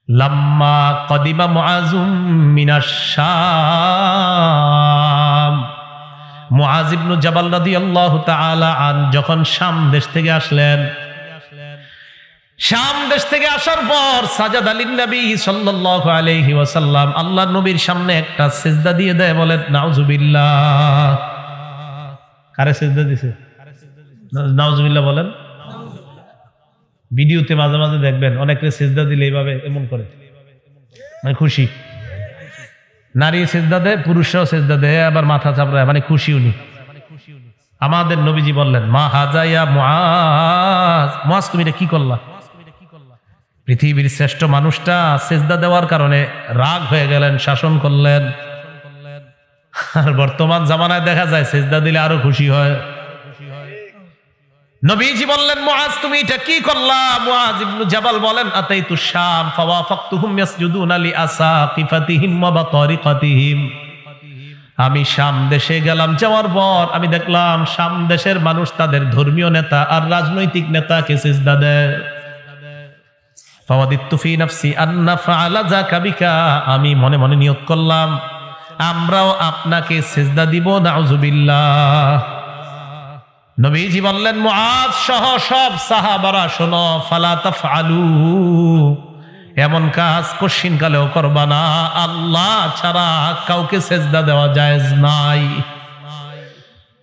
লাম্মা কদিমা মুআযুম মিনাশ শাম, মুআয ইবনে জাবাল রাদিয়াল্লাহু তাআলা আন যখন শাম দেশ থেকে আসলেন, শাম দেশ থেকে আসার পর সাজাদা লিন-নবী সাল্লাল্লাহু আলাইহি ওয়াসাল্লাম আল্লাহর নবীর সামনে একটা সিজদা দিয়ে দেয়। বলেন নাউজুবিল্লাহ। কারে সিজদা দিছে? নাউজুবিল্লাহ বলেন। ভিডিওতে মাঝে মাঝে দেখবেন অনেকে সিজদা দিলে এইভাবে এমন করে, মানে খুশি। নারী সিজদা দেয়, পুরুষরাও সিজদা দেয়, আবার মাথা চাপড়ায়, মানে খুশি উনি। আমাদের নবীজি বললেন মা হাজা ইয়া মুআয, মুআয তুমি এটা কি করলা? পৃথিবীর শ্রেষ্ঠ মানুষটা সিজদা দেওয়ার কারণে রাগ হয়ে গেলেন, শাসন করলেন। আর বর্তমান জামানায় দেখা যায় সিজদা দিলে আরো খুশি হয়। নবীজি বললেন মুআয তুমি এটা কি করলা? মুআয ইবনে জাবাল বলেন আতাইতু শাম ফাওয়াফাকতুহুম ইয়াসজুদুনা লিআসাকিফাতিহিম ওয়া বাতারিকাতিহিম, আমি শাম দেশে গেলাম, যাওয়ার পর আমি দেখলাম শাম দেশের মানুষ তাদের ধর্মীয় নেতা আর রাজনৈতিক নেতাকে সিজদা দেয়। ফাওয়াদিতু ফি নাফসি আন্না ফাআলা যাকা বিকা, আমি মনে মনে নিয়ত করলাম আমরাও আপনাকে সিজদা দিব। নাউজুবিল্লাহ। নবীজি বললেন মুআয সহ সব সাহাবারা শোনো, ফালা তাফআলু, এমন কাজ কোশ্চিনকালেও করবা না, আল্লাহ ছাড়া কাউকে সিজদা দেওয়া জায়েজ নাই।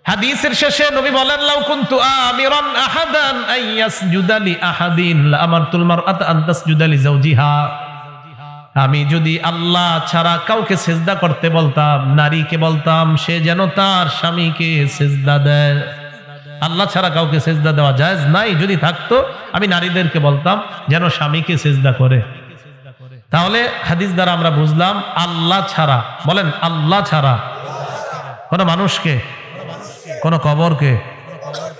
হাদিসের শেষে নবী বলেন লাউ কুনতু আমিরান আহাদান আইয়াসজুদা লি আহাদিন লাআমারতুল মারআতা আন তাসজুদা লি যাওজিহা, আমি যদি আল্লাহ ছাড়া কাউকে সিজদা করতে বলতাম, নারীকে বলতাম সে যেন তার স্বামীকে সিজদা দেয়। আল্লাহ ছাড়া কাউকে সিজদা দেওয়া জায়েজ নাই। যদি থাকতো আমি নারীদেরকে বলতাম যেন স্বামীকে সিজদা করে। তাহলে হাদিস দ্বারা আমরা বুঝলাম আল্লাহ ছাড়া, বলেন আল্লাহ ছাড়া কোন মানুষকে, কোন কবরকে,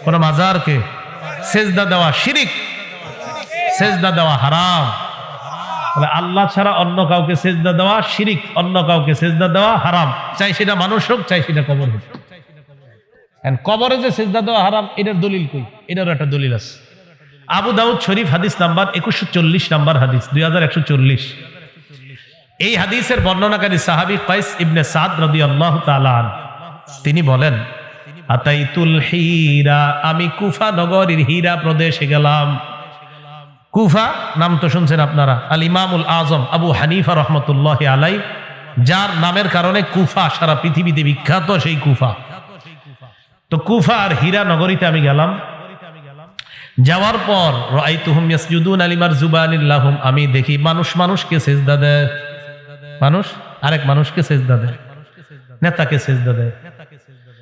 কোন মাজারকে সিজদা দেওয়া শিরিক, সিজদা দেওয়া হারাম। আল্লাহ ছাড়া অন্য কাউকে সিজদা দেওয়া শিরিক, অন্য কাউকে সিজদা দেওয়া হারাম, চাই সেটা মানুষ হোক চাই সেটা কবর হোক। কবরে যে সিজদা দেওয়া হারাম এটার দলিল কই? এটারও একটা দলিল আছে। আবু দাউদ শরীফ হাদিস নাম্বার 2140 নাম্বার হাদিস, 2140। এই হাদিসের বর্ণনাকারী সাহাবী কাইস ইবনে সাদ রাদিয়াল্লাহু তাআলা আনহু, তিনি বলেন আতাইতুল হীরা, আমি কুফা নগরীর হীরা প্রদেশে গেলাম। কুফা নাম তো শুনছেন আপনারা, আল ইমামুল আজম আবু হানিফা রাহমাতুল্লাহি আলাইহি, যার নামের কারণে কুফা সারা পৃথিবীতে বিখ্যাত, সেই কুফা। তো কুফা আর হীরা নগরীতে আমি গেলাম। যাওয়ার পর রাআইতুহুম ইয়াসজুদুনা লিমারজুবানিল লাহুম, আমি দেখি মানুষ মানুষকে সিজদা দেয়, মানুষ আরেক মানুষকে সিজদা দেয়, নেতাকে সিজদা দেয়।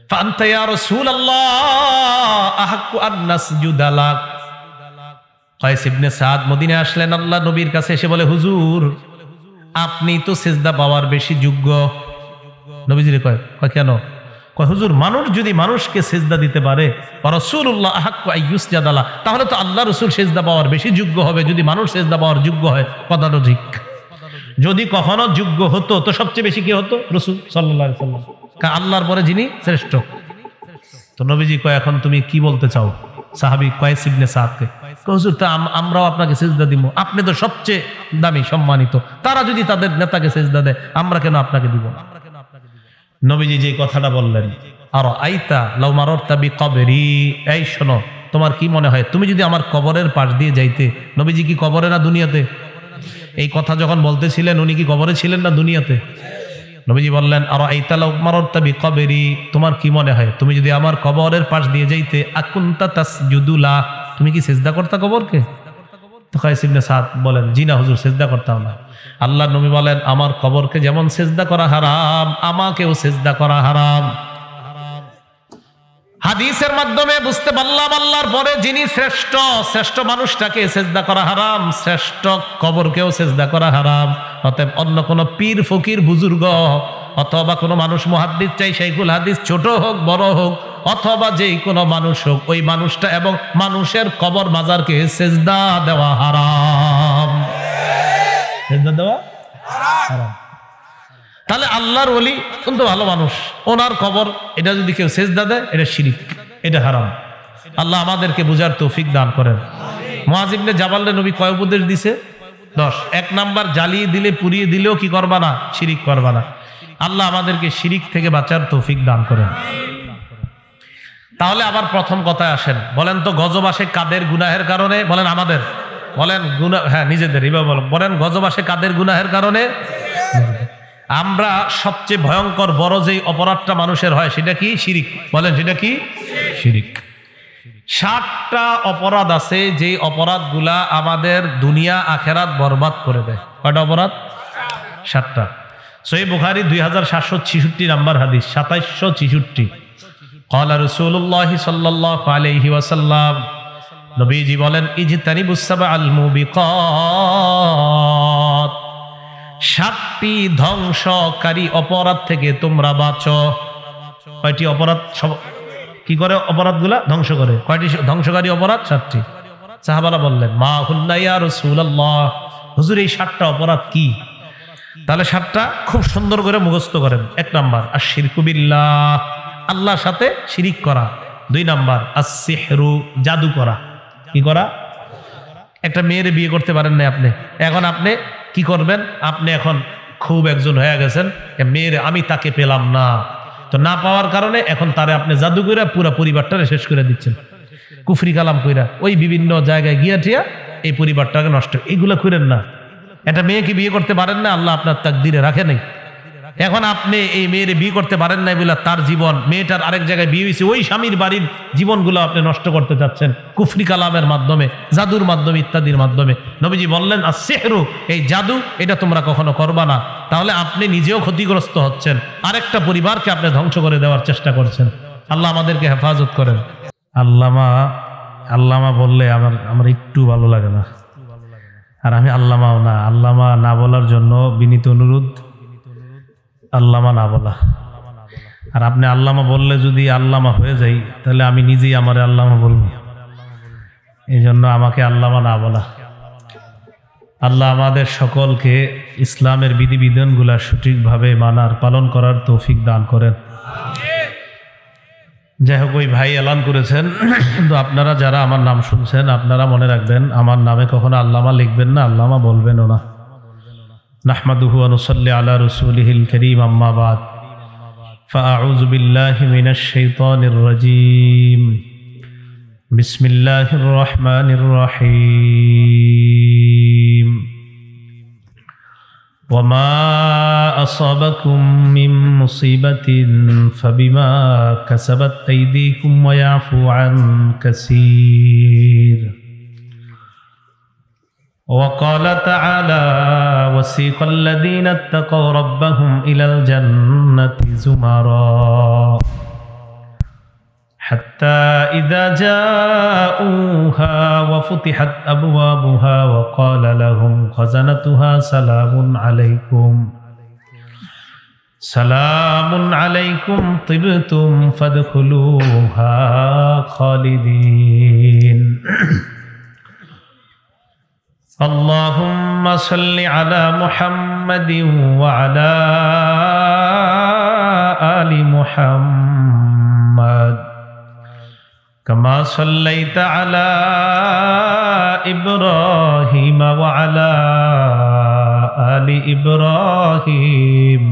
ফাআনতা ইয়া রাসূলুল্লাহ আহাক্কু আন নাসজুদা লাক, কাইস ইবনে সাদ মদিনায় আসলেন, আল্লাহ নবীর কাছে এসে বলে হুজুর আপনি তো সিজদা পাওয়ার বেশি যোগ্য। নবীজি কয় কেন? হুজুর মানুষ যদি মানুষকে সিজদা দিতে পারে, রাসূলুল্লাহ আহাক্কু আইয়ুসজাদা লা, তাহলে তো আল্লাহ রাসূল সিজদা পাওয়ার বেশি যোগ্য হবে যদি মানুষ সিজদা পাওয়ার যোগ্য হয়। কথাটা ঠিক। যদি কখনো যোগ্য হতো তো সবচেয়ে বেশি কি হতো? রাসূল সাল্লাল্লাহু আলাইহি ওয়াসাল্লাম, আল্লাহর পরে যিনি শ্রেষ্ঠ। তো নবীজি কয় এখন তুমি কি বলতে চাও? সাহাবী কাইস ইবনে সাদকে, হুজুর তা আমরাও আপনাকে সিজদা দিব, আপনি তো সবচেয়ে দামি সম্মানিত, তারা যদি তাদের নেতাকে সিজদা দেয় আমরা কেন আপনাকে দিব না? নবীজি যে কথাটা বললেন আর আইতা লাউ মাররতা বিকবরি, এই শোনো তোমার কি মনে হয় তুমি যদি আমার কবরের পাশ দিয়ে যাইতে? নবীজি কি কবরে না দুনিয়াতে? এই কথা যখন বলতেছিলেন উনি কি কবরে ছিলেন না দুনিয়াতে? নবীজি বললেন আর আইতা লাউ মাররতা বিকবরি, তোমার কি মনে হয় তুমি যদি আমার কবরের পাশ দিয়ে যাইতে আকুনতা তাসজুদু লা, তুমি কি সিজদা করতা কবরকে? তো কাইস ইবনে সাদ বলেন জি না হুজুর, সিজদা করতাম না। আল্লাহ নবী বলেন আমার কবরকে যেমন সিজদা করা হারাম, আমাকেও সিজদা করা হারাম। হাদিসের মাধ্যমে বুঝতে পারলাম আল্লাহর পরে যিনি শ্রেষ্ঠ, শ্রেষ্ঠ মানুষটাকে সিজদা করা হারাম, শ্রেষ্ঠ কবরকেও সিজদা করা হারাম। অতএব অন্য কোনো পীর ফকির বুজুর্গ অথবা কোনো মানুষ, মুহাদ্দিস চাই শাইখুল হাদিস, ছোট হোক বড় হোক অথবা যেই কোনো মানুষ হোক, ওই মানুষটা এবং মানুষের কবর মাজারকে সিজদা দেওয়া হারাম। সিজদা দেওয়া হারাম। তাহলে আল্লাহর ওলি কিন্তু ভালো মানুষ, ওনার কবর এটা যদি কেউ সিজদা দেয় এটা শিরিক, এটা হারাম। আল্লাহ আমাদেরকে বুঝার তৌফিক দান করেন। মুআয ইবনে জাবালের নবী কয় উপদেশ দিছে? 10। 1 নাম্বার, জ্বালিয়ে দিলে পুড়িয়ে দিলেও কি করবা না? শিরিক করবা না। আল্লাহ আমাদেরকে শিরিক থেকে বাঁচার তৌফিক দান করেন। তাহলে আবার প্রথম কথায় আসেন, বলেন তো গজব আসে কাদের গুনাহের কারণে? বলেন আমাদের, বলেন গুনাহ, হ্যাঁ নিজেদের, এবার বলেন গজব আসে কাদের গুনাহের কারণে? আমরা সবচেয়ে ভয়ঙ্কর বড় যেই অপরাধটা মানুষের হয় সেটা কি? শিরিক। বলেন সেটা কি? শিরিক। 60টা অপরাধ আছে যেই অপরাধগুলা আমাদের দুনিয়া আখেরাত বরবাদ করে দেয়। কয়টা অপরাধ? 7টা। সহিহ বুখারী 2766 নাম্বার হাদিস, 2766। ক্বালা রাসূলুল্লাহ সাল্লাল্লাহু আলাইহি ওয়াসাল্লাম, নবীজি বলেন, ইজতানিবুস সাবআল মুবিকাত, 7টি ধ্বংসকারী অপরাধ থেকে তোমরা বাঁচো। কয়টি অপরাধ? কি করে অপরাধগুলা ধ্বংস করে? কয়টি ধ্বংসকারী অপরাধ? 7টি। সাহাবারা বললেন, মা হুন্না ইয়া রাসূলুল্লাহ, হুজুর এই 7টা অপরাধ কি? তাহলে 7টা খুব সুন্দর করে মুখস্থ করেন। 1 নাম্বার আশ-শিরকু বিল্লাহ, আল্লাহর সাথে শিরিক করা। 2 নাম্বার আস-সিহরু, জাদু করা। কি করা? একটা মেয়েরে বিয়ে করতে পারেন না আপনি, এখন আপনি কি করবেন? আপনি এখন খুব একজন হয়ে গেছেন, মেয়েরে আমি তাকে পেলাম না, তো না পাওয়ার কারণে এখন তারে আপনি জাদু কইরা পুরা পরিবারটারে শেষ করে দিচ্ছেন, কুফরি কালাম কইরা ওই বিভিন্ন জায়গায় গিয়া টিয়া এই পরিবারটাকে নষ্ট। এইগুলা করেন না। একটা মেয়েকে বিয়ে করতে পারেন না, আল্লাহ আপনার তাকদিরে রাখে নাই। এখন আপনি এই মেয়েরে বিয়ে করতে পারেন নাই বলে তার জীবন, মেয়েটার আরেক জায়গায় বিয়ে হয়েছে, ওই স্বামীর বাড়ির জীবনগুলো আপনি নষ্ট করতে চাচ্ছেন কুফরি কালামের মাধ্যমে, জাদুর মাধ্যমে, ইত্যাদির মাধ্যমে। নবীজি বললেন as-sihru, এই জাদু, এটা তোমরা কখনো করবা না। তাহলে আপনি নিজেও ক্ষতিগ্রস্ত হচ্ছেন, আরেকটা পরিবারকে আপনি ধ্বংস করে দেওয়ার চেষ্টা করছেন। আল্লাহ আমাদেরকে হেফাজত করেন। আল্লামা বললে আমার একটু ভালো লাগে না, আর আমি আল্লামাও না। আল্লামা না বলার জন্য বিনীত অনুরোধ, আল্লামা না বলা। আর আপনি আল্লামা বললে যদি আল্লামা হয়ে যাই, তাহলে আমি নিজেই আমার আল্লামা বলবো। এই জন্য আমাকে আল্লামা না বলা। আল্লাহ আমাদের সকলকে ইসলামের বিধিবিধানগুলা সঠিকভাবে মানার, পালন করার তৌফিক দান করেন। যাই হোক, ওই ভাই এলান করেছেন, কিন্তু আপনারা যারা আমার নাম শুনছেন, আপনারা মনে রাখবেন, আমার নামে কখনো আল্লামা লিখবেন না, আল্লামা বলবেনও না। নাহমাদুহু ওয়া নুসাল্লি আলা রাসূলিহিল কারীম, আম্মা বাদ, ফাআউযু বিল্লাহি মিনাশ শাইতানির রাজীম। বিসমিল্লাহির রহমানির রহিম। ওয়ামা আসাবাকুম মিন মুসিবাতিন ফাবিমা কাসাবাত আইদিকুম ওয়া ইয়াফু আন কাসীর। وقال تعالى وسيق الذين اتقوا ربهم إلى الجنة زمرا حتى إذا جاءوها وفتحت أبوابها وقال لهم خزنتها سلام عليكم طبتم فادخلوها خالدين. اللهم صل على محمد وعلى آل محمد كما صليت على إبراهيم وعلى آل إبراهيم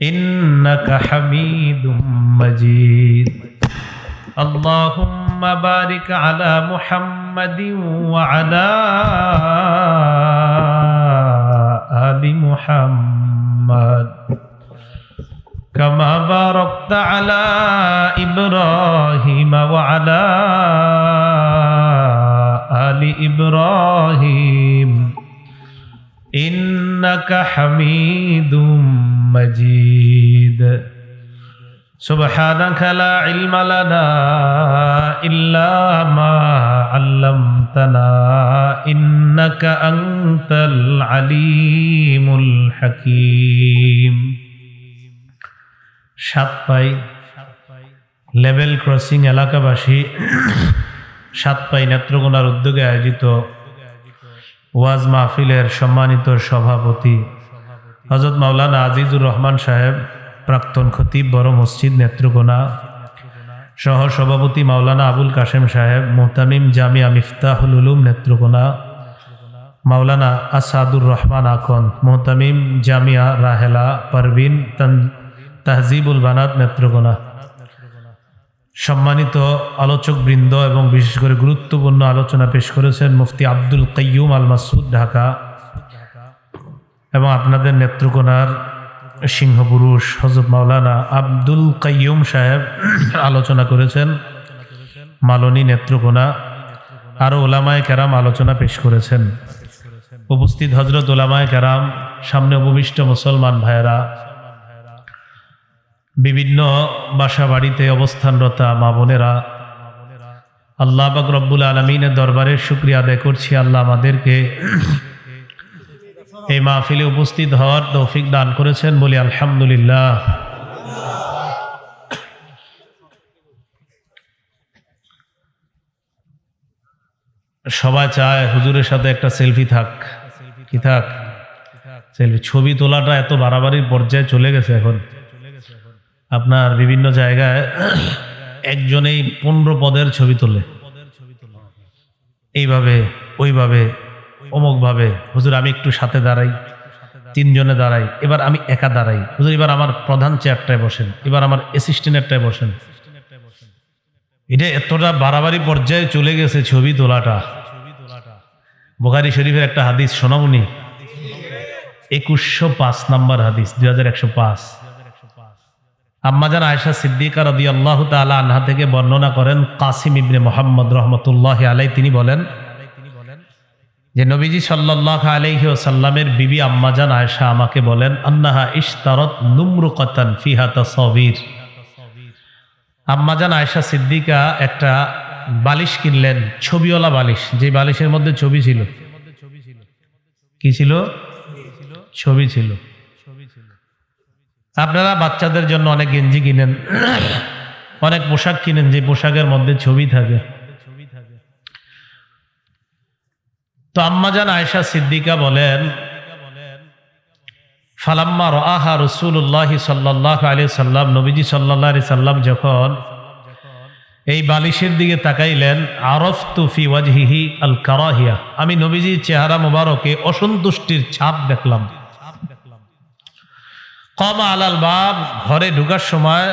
إنك حميد مجيد. اللهم بارك على محمد وعلى آل محمد كما باركت على إبراهيم وعلى آل إبراهيم إنك حميد مجيد. سبحانك لا علم لنا إلا ما علمتنا إنك أنت العليم الحكيم. সাতপাই লেভেল ক্রসিং এলাকাবাসী সাতপাই নেত্রকোনার উদ্যোগে আয়োজিত ওয়াজ মাহফিলের সম্মানিত সভাপতি হযরত মাওলানা আজিজুর রহমান সাহেব, প্রাক্তন খতিব বড় মসজিদ নেত্রকোনা, সহ সভাপতি মাওলানা আবুল কাশেম সাহেব, মুহতামিম জামিয়া মিফতাহুল উলুম নেত্রকোনা, মাওলানা আসাদুর রহমান আখন, মোহতামিম জামিয়া রাহেলা পারভিন তাহজিবুল বানাত নেত্রকোনা। সম্মানিত আলোচক বৃন্দ এবং বিশেষ করে গুরুত্বপূর্ণ আলোচনা পেশ করেছেন মুফতি আব্দুল কাইয়ুম আল মাসউদ ঢাকা, এবং আপনাদের নেত্রকোনার সিংহপুরুষ হযরত মাওলানা আব্দুল কাইয়ুম সাহেব আলোচনা করেছেন মালনী নেত্রকোনা। আরো ওলামায়ে কেরাম আলোচনা পেশ করেছেন। উপস্থিত হযরত ওলামায়ে কেরাম, সামনে উপবিষ্ট মুসলমান ভাইয়েরা, বিভিন্ন বাসা বাড়িতে অবস্থানরতা মা বোনেরা, আল্লাহ পাক রব্বুল আলামিনের দরবারে শুকরিয়া আদায় করছি। আল্লাহ আমাদেরকে এই মাহফিলে উপস্থিত হওয়ার তৌফিক দান করেছেন, বলি আলহামদুলিল্লাহ। সবাই চায় হুজুরের সাথে একটা সেলফি থাক, কি থাক, সেলফি। ছবি তোলাটা এত বাড়াবাড়ির পর্যায়ে চলে গেছে এখন। আপনার বিভিন্ন জায়গায় একজনেই 15 পদের ছবি তোলে, এইভাবে ওইভাবে অমুক ভাবে। হুজুর আমি একটু সাথে দাঁড়াই, 3 জনে দাঁড়াই, এবার আমি একা দাঁড়াই। হুজুর এবার আমার প্রধান চেয়ারটায় বসেন, এবার আমার অ্যাসিস্ট্যান্টেরটায় বসেন। এটা এতটা বাড়াবাড়ি পর্যায়ে চলে গেছে ছবি তোলাটা। বুখারী শরীফের একটা হাদিস শোনাবনি, 2105 নম্বর হাদিস, 2105। আম্মাজান আয়েশা সিদ্দিকা রাদিয়াল্লাহু তাআলা আনহা থেকে বর্ণনা করেন কাসিম ইবনে মুহাম্মদ রাহমাতুল্লাহি আলাইহি, তিনি বলেন যে নবীজি সাল্লাল্লাহু আলাইহি ওয়াসাল্লামের বিবি আম্মাজান আয়েশা আমাকে বলেন, আন্নাহা ইশতারাত নুমরুকাতান ফিহা তাসাবির। আম্মাজান আয়েশা সিদ্দিকা একটা বালিশ কিনলেন, ছবিওয়ালা বালিশ, যে বালিশের মধ্যে ছবি ছিল। কি ছিল? ছবি ছিল। আপনারা বাচ্চাদের জন্য অনেক গেঞ্জি কিনেন, অনেক পোশাক কিনেন, যে পোশাকের মধ্যে ছবি থাকে। তো আম্মাজান আয়েশা সিদ্দিকা বলেন, ফালাম্মা রাআহা রাসূলুল্লাহ সাল্লাল্লাহু আলাইহি সাল্লাম, নবীজি সাল্লাল্লাহু আলাইহি সাল্লাম যখন এই বালিশের দিকে তাকাইলেন, আরাফতু ফি ওয়াজহিহি আল কারাহিয়া, আমি নবীজির চেহারা মোবারকে অসন্তুষ্টির ছাপ দেখলাম। কামা আলাল বাব, ঘরে ঢোকার সময়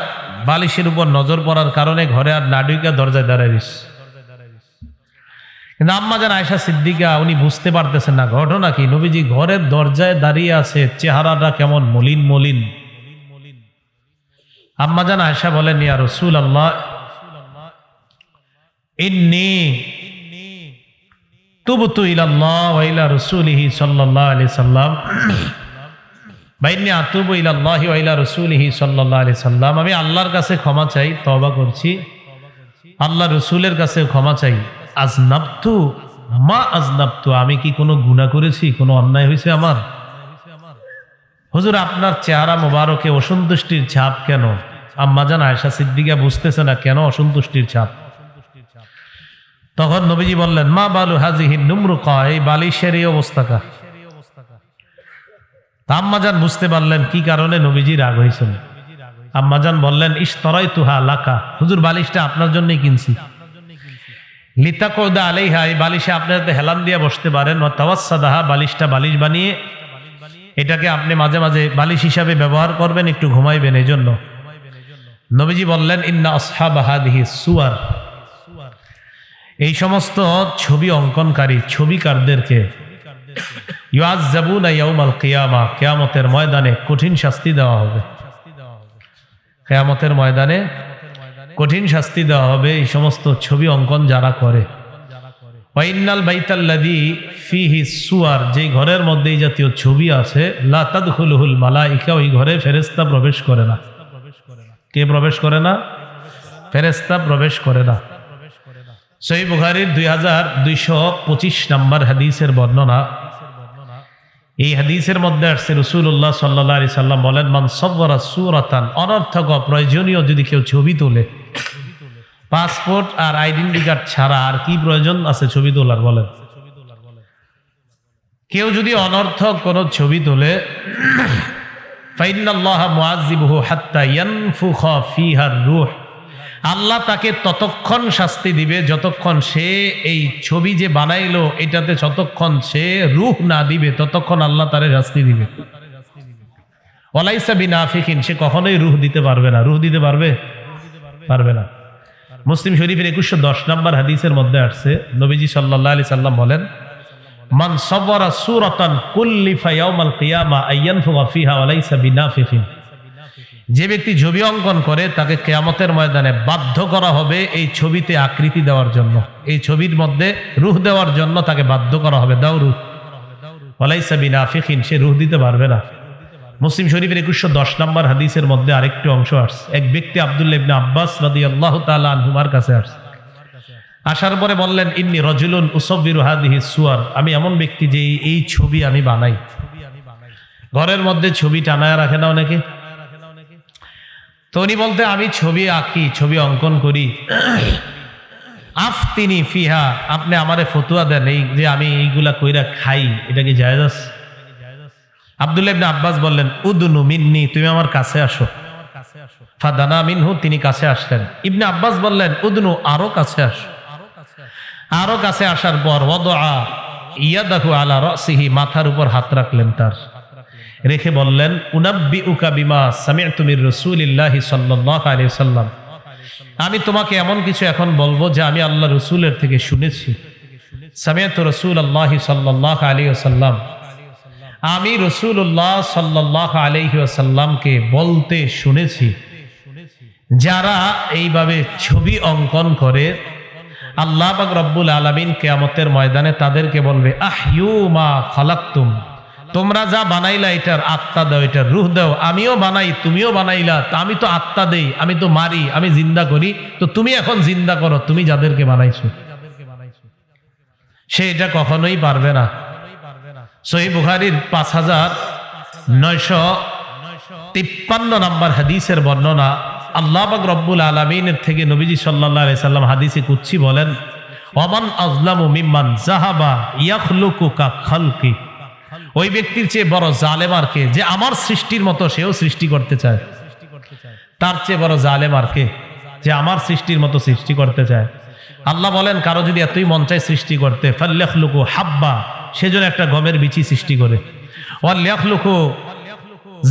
বালিশের উপর নজর পড়ার কারণে ঘরে আর না ঢুকে দরজায় দাঁড়ায় রইছে। কিন্তু আম্মাজান আয়েশা সিদ্দিকা উনি বুঝতে পারতেছেন না ঘটনা কি। নবীজি ঘরের দরজায় দাঁড়িয়ে আছে, চেহারাটা কেমন মলিন মলিন। আম্মাজান আয়েশা বলেন, ইয়া রাসূলুল্লাহ ইন্নী তুবতু ইলাল্লাহ ওয়া ইলা রাসূলিহি সাল্লাল্লাহু আলাইহি সাল্লাম, বাইন্নি আতুবু ইলাল্লাহি ওয়া ইলা রাসূলিহি সাল্লাল্লাহু আলাইহি সাল্লাম, আমি আল্লাহর কাছে ক্ষমা চাই, তওবা করছি, আল্লাহ রাসূলের কাছে ক্ষমা চাই। আজনাবতু মা আজনাবতু, আমি কি কোনো গুনাহ করেছি, কোনো অন্যায় হয়েছে আমার? হুজুর আপনার চেহারা মোবারকে অসন্তুষ্টির ছাপ কেন? আম্মাজান আয়েশা সিদ্দিকা বুঝতেছে না কেন অসন্তুষ্টির ছাপ। তখন নবীজি বললেন, মা বালু হাজিহিন নুমরুকা, এই বালিশের এই অবস্থাটা। আম্মাজান বুঝতে পারলেন কি কারণে নবীজি রাগ হয়েছেন। আম্মাজান বললেন, ইশতারাইতুহা লাকা, হুজুর বালিশটা আপনার জন্যই কিনছি। লিতাকুদা আলাইহা, এই বালিশে আপনি যাতে হেলান দিয়ে বসতে পারেন। ওয়া তাওয়াসসাদাহা, বালিশটা বালিশ বানিয়ে এটাকে আপনি মাঝে মাঝে বালিশ হিসাবে ব্যবহার করবেন, একটু ঘুমাইবেন এই জন্য। নবীজি বললেন, ইন্না আসহাবা হাদিহি সুয়ার, এই সমস্ত ছবি অঙ্কনকারী ছবিকারদেরকে ইউআযাবুনা ইয়াউমাল কিয়ামা, কিয়ামতের ময়দানে কঠিন শাস্তি দেওয়া হবে। কিয়ামতের ময়দানে কঠিন শাস্তি দেওয়া হবে এই সমস্ত ছবি অঙ্কন যারা করে। ওয়া ইন্নাল বাইতাল্লাযী ফীহি সুয়ার, যেই ঘরের মধ্যে এই জাতীয় ছবি আছে, লা তাদখুলুহুল মালায়েকা, ওই ঘরে ফেরেশতা প্রবেশ করে না। কে প্রবেশ করে না? ফেরেশতা প্রবেশ করে না। সহিহ বুখারীর 2225 নম্বর হাদিসের বর্ণনা। এই হাদিসের মধ্যে আসছে রাসূলুল্লাহ সাল্লাল্লাহু আলাইহি সাল্লাম বলেন, মান সাওয়ারা সূরাতান, অনর্থক অপ্রয়োজনীয় যদি কেউ ছবি তোলে, পাসপোর্ট আর আইডেন্টি কার্ড ছাড়া আর কি প্রয়োজন আছে ছবি তোলার বলেন? কেউ যদি অনর্থক কোনো ছবি তোলে, ফাইন্নাল্লাহা মুআযযিবুহু হাত্তা ইয়ানফুখা ফীহা রূহ, আল্লাহ তাকে ততক্ষণ শাস্তি দিবে যতক্ষণ সে এই ছবি যে বানাইলো এটাতে যতক্ষণ সে রূহ না দিবে ততক্ষণ আল্লাহ তারে শাস্তি দিবে। ওয়ালাইসা বিনাফিকিন, সে কখনোই রূহ দিতে পারবে না। রূহ দিতে পারবে? পারবে না। মুসলিম শরীফের 2110 নম্বর হাদিসের মধ্যে আসছে, নবীজি সাল্লাল্লাহু আলাইহি সাল্লাম বলেন, মান সাওয়ারা সূরাতান কুল্লিফা ইয়াউমাল কিয়ামা আইয়ানফুগা ফিহা ওয়ালাইসা বিনাফিকিন, যে ব্যক্তি ছবি অঙ্কন করে তাকে কিয়ামতের ময়দানে বাধ্য করা হবে এই ছবিতে আকৃতি দেওয়ার জন্য, এই ছবির মধ্যে রূহ দেওয়ার জন্য তাকে বাধ্য করা হবে, দাও রূহ। ওয়ালাইসা বিনাফিকিন, সে রূহ দিতে পারবে না। মুসলিম শরীফের 2110 নম্বর হাদিসের মধ্যে আরেকটি অংশ আসছে, এক ব্যক্তি আব্দুল্লাহ ইবনে আব্বাস রাদিয়াল্লাহু তাআলা আনহুমার কাছে আসছে। আসার পরে বললেন, ইন্নী রাজুলুন উসাব্বিরু হাদিহি সুওয়ার, আমি এমন ব্যক্তি যে এই ছবি আমি বানাই। ঘরের মধ্যে ছবি টানায় রাখে না অনেকে, তো উনি বলতে আমি ছবি আঁকি, ছবি অঙ্কন করি। আফতিনি ফিহা, আপনি আমারে ফতুয়া দেন এই যে আমি এইগুলা কইরা খাই, এটা কি জায়েজ আছে? আব্দুল্লাহ ইবনে আব্বাস বললেন, উদনু মিন্নি, তুমি আমার কাছে আসো। ফাদানা মিনহু, তিনি কাছে আসলেন। ইবনে আব্বাস বললেন, উদনু, আরো কাছে আসো। আরো কাছে আসার পর ওয়াদআ ইয়াদাহু আলা রাসিহি, মাথার উপর হাত রাখলেন তার, রেখে বললেন, উনাব্বিউকা বিমা সামি'তু মির রাসূলিল্লাহি সাল্লাল্লাহু আলাইহি ওয়াসাল্লাম, আমি তোমাকে এমন কিছু এখন বলবো যে আমি আল্লাহ রাসূলের থেকে শুনেছি। সামি'তু রাসূলুল্লাহি সাল্লাল্লাহু আলাইহি ওয়াসাল্লাম, আমি রাসূলুল্লাহ সাল্লাল্লাহু আলাইহি ওয়াসাল্লামকে বলতে শুনেছি, যারা এইভাবে ছবি অঙ্কন করে আল্লাহ পাক রব্বুল আলামিন কিয়ামতের ময়দানে তাদেরকে বলবে, আহইউ মা খালাকতুম, তোমরা যা বানাইলা এটার আত্মা দাও, এটার রূহ দাও। আমিও বানাই, তুমিও বানাইলা, আমি তো আত্মা দেই, আমি তো মারি, আমি জিন্দা করি, তো তুমি এখন জিন্দা করো, তুমি যাদেরকে বানাইছো। সে এটা কখনোই পারবে না। সহিহ বুখারীর 5953 নম্বর হাদিসের বর্ণনা, আল্লাহ পাক রব্বুল আলামিনের থেকে নবীজি সাল্লাল্লাহু আলাইহি সাল্লাম হাদিসে কুদসি বলেন, ওয়ামান আযলামু মিম্মান যাহাবা ইয়াখলুকু কা খালকি, ওই ব্যক্তির চেয়ে বড় জালেম আর কে, যে আমার সৃষ্টির মতো সেও সৃষ্টি করতে চায়। তার চেয়ে বড় জালেম আর কে, যে আমার সৃষ্টির মতো সৃষ্টি করতে চায়। আল্লাহ বলেন, কারো যদি এতই মন চায় সৃষ্টি করতে, ফাল্যাখলুকু হাব্বা, সেজন্য একটা গমের বিচি সৃষ্টি করে, ওয়াল্যাখলুকু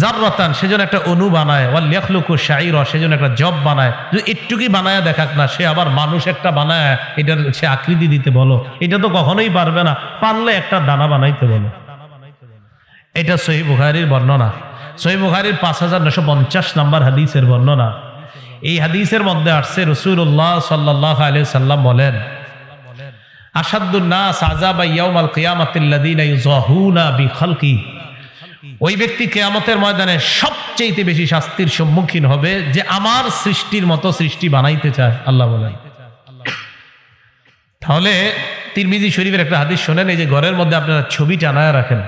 জাররাতান, সেজন্য একটা অণু বানায়, ওয়াল্যাখলুকু শাইরা, সেজন্য একটা জব বানায়। যদি একটুকুই বানায় দেখাক না, সে আবার মানুষ একটা বানায় এটার সে আকৃতি দিতে বলো, এটা তো কখনোই পারবে না। পারলে একটা দানা বানাইতে বলো। এটা সহিহ বুখারীর বর্ণনা, সহিহ বুখারীর 5950 নম্বর হাদিসের বর্ণনা। এই হাদিসের মধ্যে আসছে, রাসূলুল্লাহ সাল্লাল্লাহু আলাইহি সাল্লাম বলেন, আশাদ্দুন নাস আযাবা ইয়াউমাল কিয়ামাতিল্লাযীনা ইউযাহুনা বিখালকি, ওই ব্যক্তি কিয়ামতের ময়দানে সবচেয়ে বেশি শাস্তির সম্মুখীন হবে যে আমার সৃষ্টির মতো সৃষ্টি বানাইতে চায়। আল্লাহ বলেন। তাহলে তিরমিজি শরীফের একটা হাদিস শোনেন, এই যে ঘরের মধ্যে আপনারা ছবি টানায় রাখেন,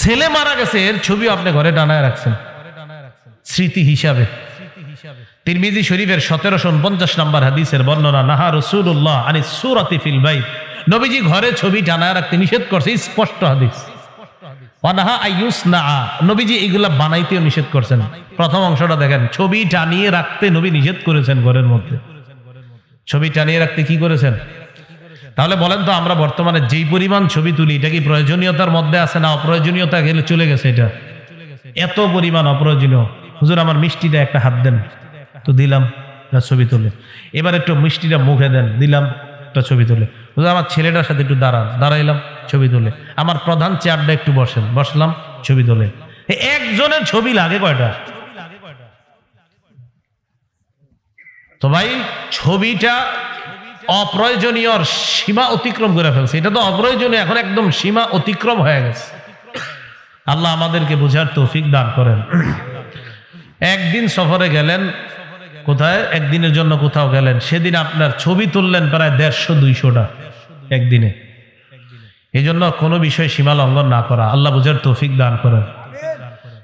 ছেলে মারা গেছে এর ছবি আপনি ঘরে টানায় রাখছেন স্মৃতি হিসাবে। তিরমিজি শরীফের 1749 নম্বর হাদিসের বর্ণনা, নাহা রাসূলুল্লাহ আনিস সূরাতি ফিল বাইত, নবীজি ঘরে ছবি টানায় রাখতে নিষেধ করছে, স্পষ্ট হাদিস। ওয়ানাহা আইয়ুসনা, নবীজি এগুলা বানাইতেও নিষেধ করছেন। প্রথম অংশটা দেখেন, ছবি টানিয়ে রাখতে নবী নিষেধ করেছেন ঘরের মধ্যে। ছবি টানিয়ে রাখতে কি করেছেন? তাহলে বলেন তো, আমরা বর্তমানে যেই পরিমাণ ছবি তুলি, এটা কি প্রয়োজনীয়তার মধ্যে আছে না অপ্রয়োজনীয়তা গেলে চলে গেছে? এটা এত পরিমাণ অপ্রয়োজনীয়। হুজুর আমার মিষ্টিটা একটা হাত দেন, তো দিলাম, ছবি তুলে। এবার একটু মিষ্টিটা মুখে দেন, দিলাম, একটা ছবি তুলে। হুজুর আমার ছেলেটার সাথে একটু দাঁড়াইলাম, ছবি তুলে। আমার প্রধান চেয়ারটা একটু বসেন, বসলাম, ছবি তুলে। একজনের ছবি লাগে কয়টা? তো ভাই, ছবিটা অপ্রয়োজনীয় সীমা অতিক্রম করে ফেলছে। এটা তো অপ্রয়োজনীয়, এখন একদম সীমা অতিক্রম হয়ে গেছে। আল্লাহ আমাদেরকে বুঝার তৌফিক দান করেন। একদিন সফরে গেলেন, কোথায় একদিনের জন্য কোথাও গেলেন, সেদিন আপনার ছবি তুললেন প্রায় 150-200টা একদিনে। এই জন্য কোনো বিষয় সীমা লঙ্ঘন না করা। আল্লাহ বুঝার তৌফিক দান করেন।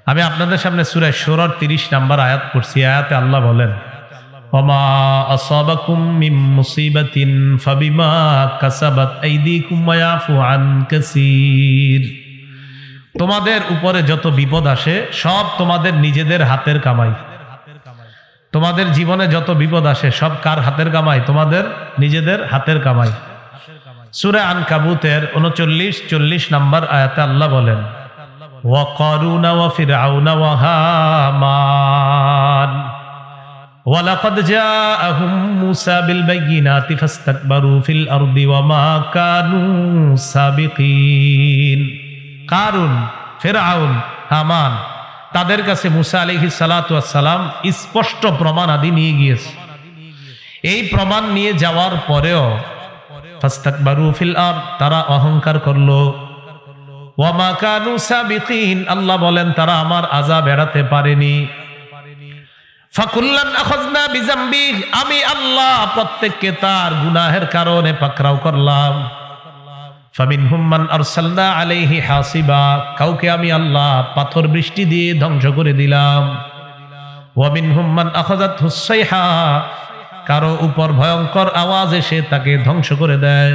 আমি আপনাদের সামনে সূরা শুরার 30 নম্বর আয়াত পড়ছি। আয়াতে আল্লাহ বলেন, ওমা আসাবাকুম মিন মুসিবাতিন ফাবিমা কাসাবাত আইদিকুম ওয়া ইয়াফু আন কাসীর, তোমাদের উপরে যত বিপদ আসে সব তোমাদের নিজেদের হাতের কামাই, তোমাদের জীবনে যত বিপদ আসে সব কার হাতের কামাই? তোমাদের নিজেদের হাতের কামাই। সূরা আনকাবুতের 39-40 নম্বর আয়াতে আল্লাহ বলেন, ওয়া কারুনা ওয়া ফিরআউনা ওয়া হামান ওয়ালাকাদ জাআহুম মূসা বিল বাইয়িনাতি ফাস্তাকবারু ফিল আরদি ওয়া মা কানু সাবিকিন। কারুন, ফিরআউন, হামান তাদের কাছে মূসা আলাইহিস সালাতু ওয়াস সালাম স্পষ্ট প্রমাণ আদি নিয়ে গিয়েছে। এই প্রমাণ নিয়ে যাওয়ার পরেও ফাস্তাকবারু ফিল আরদ, তারা অহংকার করলো। ওয়া মা কানু সাবিকিন, আল্লাহ বলেন তারা আমার আযাব এড়াতে পারেনি। ফাকুল্লান আখাযনা বিযামবিহি, আমি আল্লাহ প্রত্যেককে তার গুনাহের কারণে পাকড়াও করলাম। ফামিনহুম মান আরসালনা আলাইহি হাসিবা, কাউকে আমি আল্লাহ পাথর বৃষ্টি দিয়ে ধ্বংস করে দিলাম। ওয়া মিনহুম মান আখাযাতহু সাইহা, কারো উপর ভয়ঙ্কর আওয়াজ এসে তাকে ধ্বংস করে দেয়।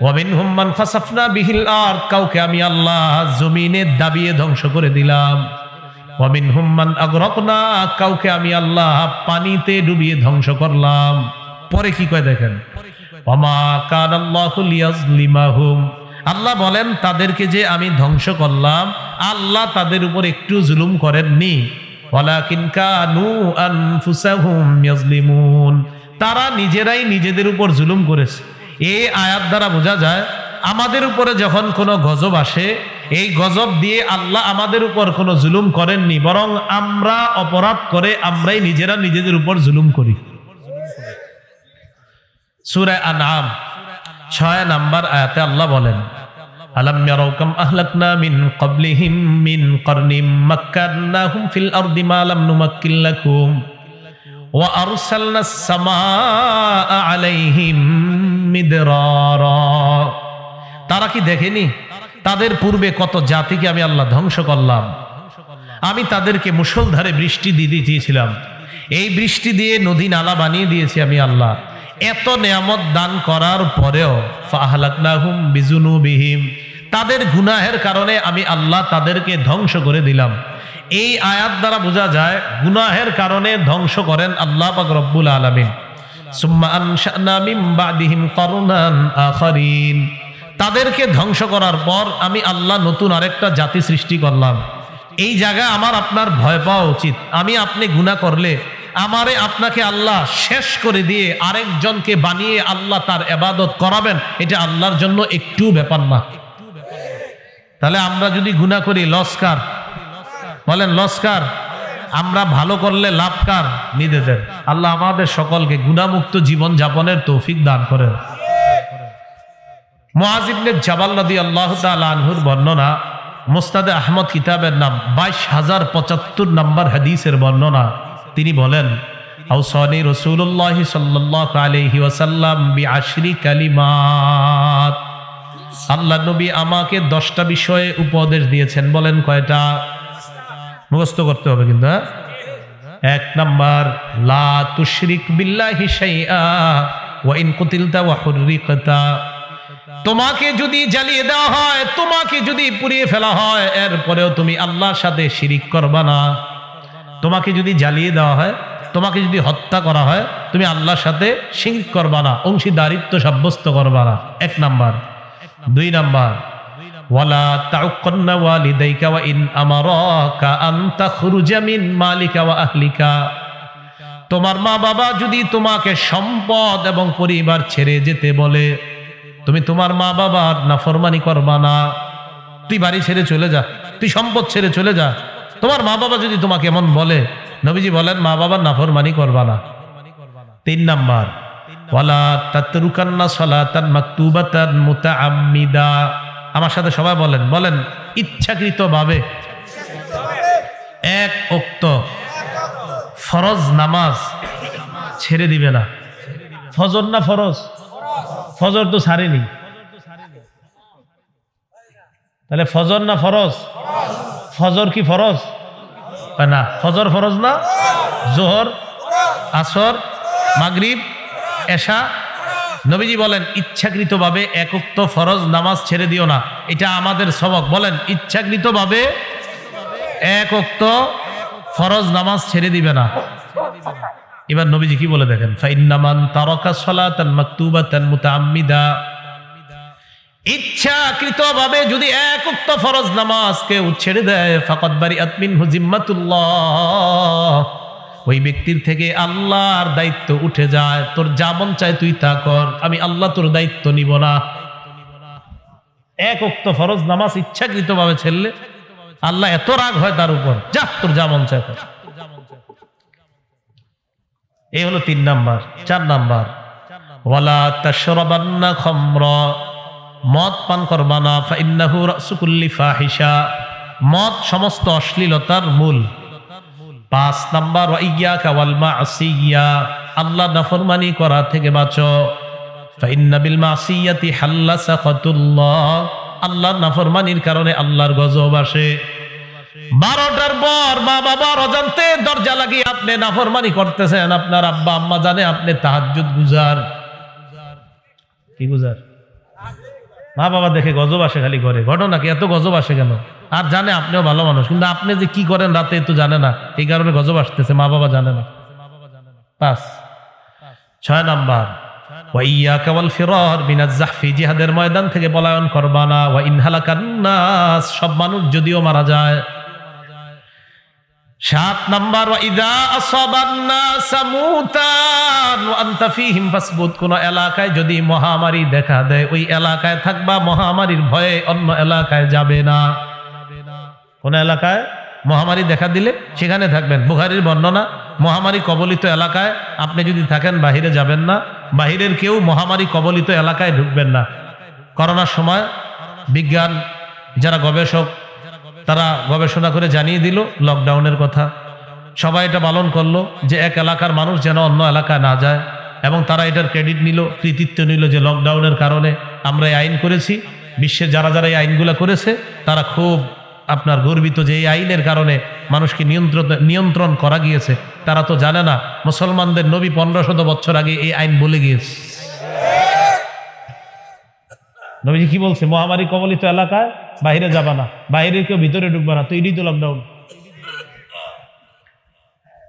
ওয়া মিনহুম মান খাসাফনা বিহিল আরদ, কাউকে আমি আল্লাহ জমিনে দাবিয়ে ধ্বংস করে দিলাম। ওয়া মিনহুম মান আগরাকনা, কাউকে আমি আল্লাহ পানিতে ডুবিয়ে ধ্বংস করলাম। পরে কি কয় দেখেন, ওয়া মা কানাল্লাহু লিয়াজলিমাহুম, আল্লাহ বলেন তাদেরকে যে আমি ধ্বংস করলাম, আল্লাহ তাদের উপর একটু জুলুম করেননি। ওয়ালাকিন কানু আনফুসাহুম ইয়াজলিমুন, তারা নিজেরাই নিজেদের উপর জুলুম করেছে। এই আয়াত দ্বারা বোঝা যায় আমাদের উপরে যখন কোনো গজব আসে, এই গজব দিয়ে আল্লাহ আমাদের উপর কোনো জুলুম করেননি, বরং আমরা অপরাধ করে আমরাই নিজেরা নিজেদের উপর জুলুম করি। সূরা আনআম 6 নম্বর আয়াতে আল্লাহ বলেন, আলাম ইয়ারাউ কাম আহলাকনা মিন ক্বাবলিহিম মিন কারনিম মাক্কান্নাহুম ফিল আরদি মা লাম নুমাক্কিন লাকুম ওয়া আরসালনাস সামাআ আলাইহিম মিদরারা। তারা কি দেখেনি তাদের পূর্বে কত জাতিকে আমি আল্লাহ ধ্বংস করলাম? আমি তাদেরকে মুষলধারে বৃষ্টি দিয়ে দিয়েছিলাম, এই বৃষ্টি দিয়ে নদী নালা বানিয়ে দিয়েছি আমি আল্লাহ। এত নেয়ামত দান করার পরেও ফাআহলাকনাহুম বিজুনুবিহিম, তাদের গুনাহের কারণে আমি আল্লাহ তাদেরকে ধ্বংস করে দিলাম। এই আয়াত দ্বারা বোঝা যায় গুনাহের কারণে ধ্বংস করেন আল্লাহ পাক রব্বুল আলামিন। সুম্মা আনশানা মিন বাদিহিম কারনান আখারিন, তাদেরকে ধ্বংস করার পর আমি আল্লাহ নতুন আরেকটা জাতি সৃষ্টি করলাম। এই জায়গায় আমার আপনার ভয় পাওয়া উচিত। আমি আপনি গুনাহ করলে আমারে আপনাকে আল্লাহ শেষ করে দিয়ে আরেকজনকে বানিয়ে আল্লাহ তার ইবাদত করাবেন, এটা আল্লাহর জন্য একটু ব্যাপার না। তাহলে আমরা যদি গুনাহ করি লস্কার, বলেন লস্কার, আমরা ভালো করলে লাভকার নিজেদের। আল্লাহ আমাদের সকলকে গুনাহমুক্ত জীবন যাপনের তৌফিক দান করেন। মুআয ইবনে জাবাল রাদিয়াল্লাহু তাআলা আনহুর বর্ণনা, মুসনাদে আহমদ কিতাবের নাম 22075 নম্বর হাদিসের বর্ণনা। তিনি বলেন, আওসানি রাসূলুল্লাহ সাল্লাল্লাহু আলাইহি ওয়াসাল্লাম বিআশরি কালিমাত, আল্লাহ নবী আমাকে 10টা বিষয়ে উপদেশ দিয়েছেন। বলেন কয়টা? মুখস্থ করতে হবে কিন্তু। 1 নাম্বার, লা তুশরিক বিল্লাহি শাইআ ওয়া ইন কুতিলতা ওয়া হুররিকতা, তোমাকে যদি জ্বালিয়ে দেওয়া হয়, তোমাকে যদি পুড়িয়ে ফেলা হয়, এরপরেও তুমি আল্লাহর সাথে শিরিক করবা না। তোমাকে যদি জ্বালিয়ে দেওয়া হয়, তোমাকে যদি হত্যা করা হয়, তুমি আল্লাহর সাথে শিরক করবা না, অংশীদারিত্ব সাব্যস্ত করবা না। 1 নাম্বার। 2 নাম্বার, ওয়ালা তাউক্কান্না ওয়ালিদাইকা ওয়া ইন আমারাকা আন তাখরুজা মিন মালিকা ওয়া আহলিকা, তোমার মা বাবা যদি তোমাকে সম্পদ এবং পরিবার ছেড়ে যেতে বলে, তুমি তোমার মা বাবার নাফরমানি করবা না। তুই বাড়ি ছেড়ে চলে যা, তুই সম্পদ ছেড়ে চলে যা, তোমার মা বাবা যদি তোমাকে এমন বলে, নবীজি বলেন মা বাবার নাফরমানি করবা না। 3 নাম্বার, ওয়ালা তাতরুকান্না সালাতান মাকতুবাতান মুতাআম্মিদা, আমার সাথে সবাই বলেন, বলেন ইচ্ছাকৃতভাবে 1 ওয়াক্ত ফরজ নামাজ ছেড়ে দিবে না। ফজর না ফরজ? ফজর তো ছাড়েনি, তাহলে ফজর না ফরজ? ফজর কি ফরজ না? ফজর ফরজ না? জোহর, আসর, মাগরিব, এশা, নবীজি বলেন ইচ্ছাকৃতভাবে 1 ওয়াক্ত ফরজ নামাজ ছেড়ে দিও না। এটা আমাদের সবক। বলেন ইচ্ছাকৃতভাবে 1 ওয়াক্ত ফরজ নামাজ ছেড়ে দিবে না। এবার নবীজি কি বলে দেখেন, ফাইন্নামান তারাকা সালাতান মাকতুবাতান মুতাআম্মিদা, ইচ্ছাকৃতভাবে যদি এক ওয়াক্ত ফরজ নামাজকে ছেড়ে দেয়, ফাকাদ বারিআত মিনহু জিম্মাতুল্লাহ, ওই ব্যক্তির থেকে আল্লাহর দায়িত্ব উঠে যায়। তোর যা মন চায় তুই তা কর, আমি আল্লাহ তোর দায়িত্ব নিব না। এক ওয়াক্ত ফরজ নামাজ ইচ্ছাকৃতভাবে ছেড়লে আল্লাহ এত রাগ হয় তার উপর, যা তোর যা মন চায় কর। এই হলো 3 নাম্বার। 4 নাম্বার, ওয়ালা তাশরাবান্না খামরা, মদ পান করবা না, ফাইন্নাহু রাসু কুল্লি ফাহিশা, মদ সমস্ত অশ্লীলতার মূল। 5 নাম্বার, ওয়া ইয়্যাকা ওয়াল মাসিয়া, আল্লাহ নাফরমানি করা থেকে বাঁচো, ফাইন্না বিল মাসিয়াতি হাল্লা সাখাতুল্লাহ, আল্লাহর নাফরমানির কারণে আল্লাহর গজব আসে। 12টার পর মা বাবার অজান্তে দরজা লাগিয়ে আপনি নাফরমানি করতেছেন, আপনার আব্বা আম্মা জানে আপনি তাহাজ্জুদ গুজার। কি গুজার? মা বাবা দেখে গজব আসে খালি করে, ঘটনা কি এত গজব আসে কেন? আর জানে আপনিও ভালো মানুষ, কিন্তু আপনি যে কি করেন রাতে তো জানে না, এই কারণে গজব আসতেছে, মা বাবা জানে না। 5। 6 নাম্বার, ওয়া ইয়্যাকা ওয়াল ফিরার মিনাজ জাহফি, জিহাদের ময়দান থেকে পলায়ন করবা না, ওয়া ইন হালাকান নাস, সব মানুষ যদিও মারা যায়। 7 নাম্বার, ওয়া ইযা আসাবান নাস মুতান ওয়া আনতা ফীহিম ফাসবুত, কোন এলাকায় যদি মহামারী দেখা দেয় ওই এলাকায় থাকবা, মহামারীর ভয়ে অন্য এলাকায় যাবে না। কোন এলাকায় মহামারী দেখা দিলে সেখানে থাকবেন। বুখারীর বর্ণনা, মহামারী কবলিত এলাকায় আপনি যদি থাকেন বাহিরে যাবেন না, বাহিরের কেউ মহামারী কবলিত এলাকায় ঢুকবেন না। করোনার সময় বিজ্ঞান যারা গবেষক তারা গবেষণা করে জানিয়ে দিল লকডাউনের কথা, সবাই এটা পালন করলো যে এক এলাকার মানুষ যেন অন্য এলাকায় না যায়, এবং তারা এটার ক্রেডিট নিল, কৃতিত্ব নিল যে লকডাউনের কারণে আমরা এই আইন করেছি। বিশ্বের যারা যারা এই আইনগুলো করেছে তারা খুব আপনার গর্বিত যে এই আইনের কারণে মানুষকে নিয়ন্ত্রণ করা গিয়েছে। তারা তো জানে না মুসলমানদের নবী 1500 বছর আগে এই আইন বলে গিয়েছে। নবীজি কি বলছে? মহামারী কবলিত এলাকায় বাইরে যাবা না, বাইরে কেউ ভিতরে ঢুকবা না, তো এটাই তো লকডাউন।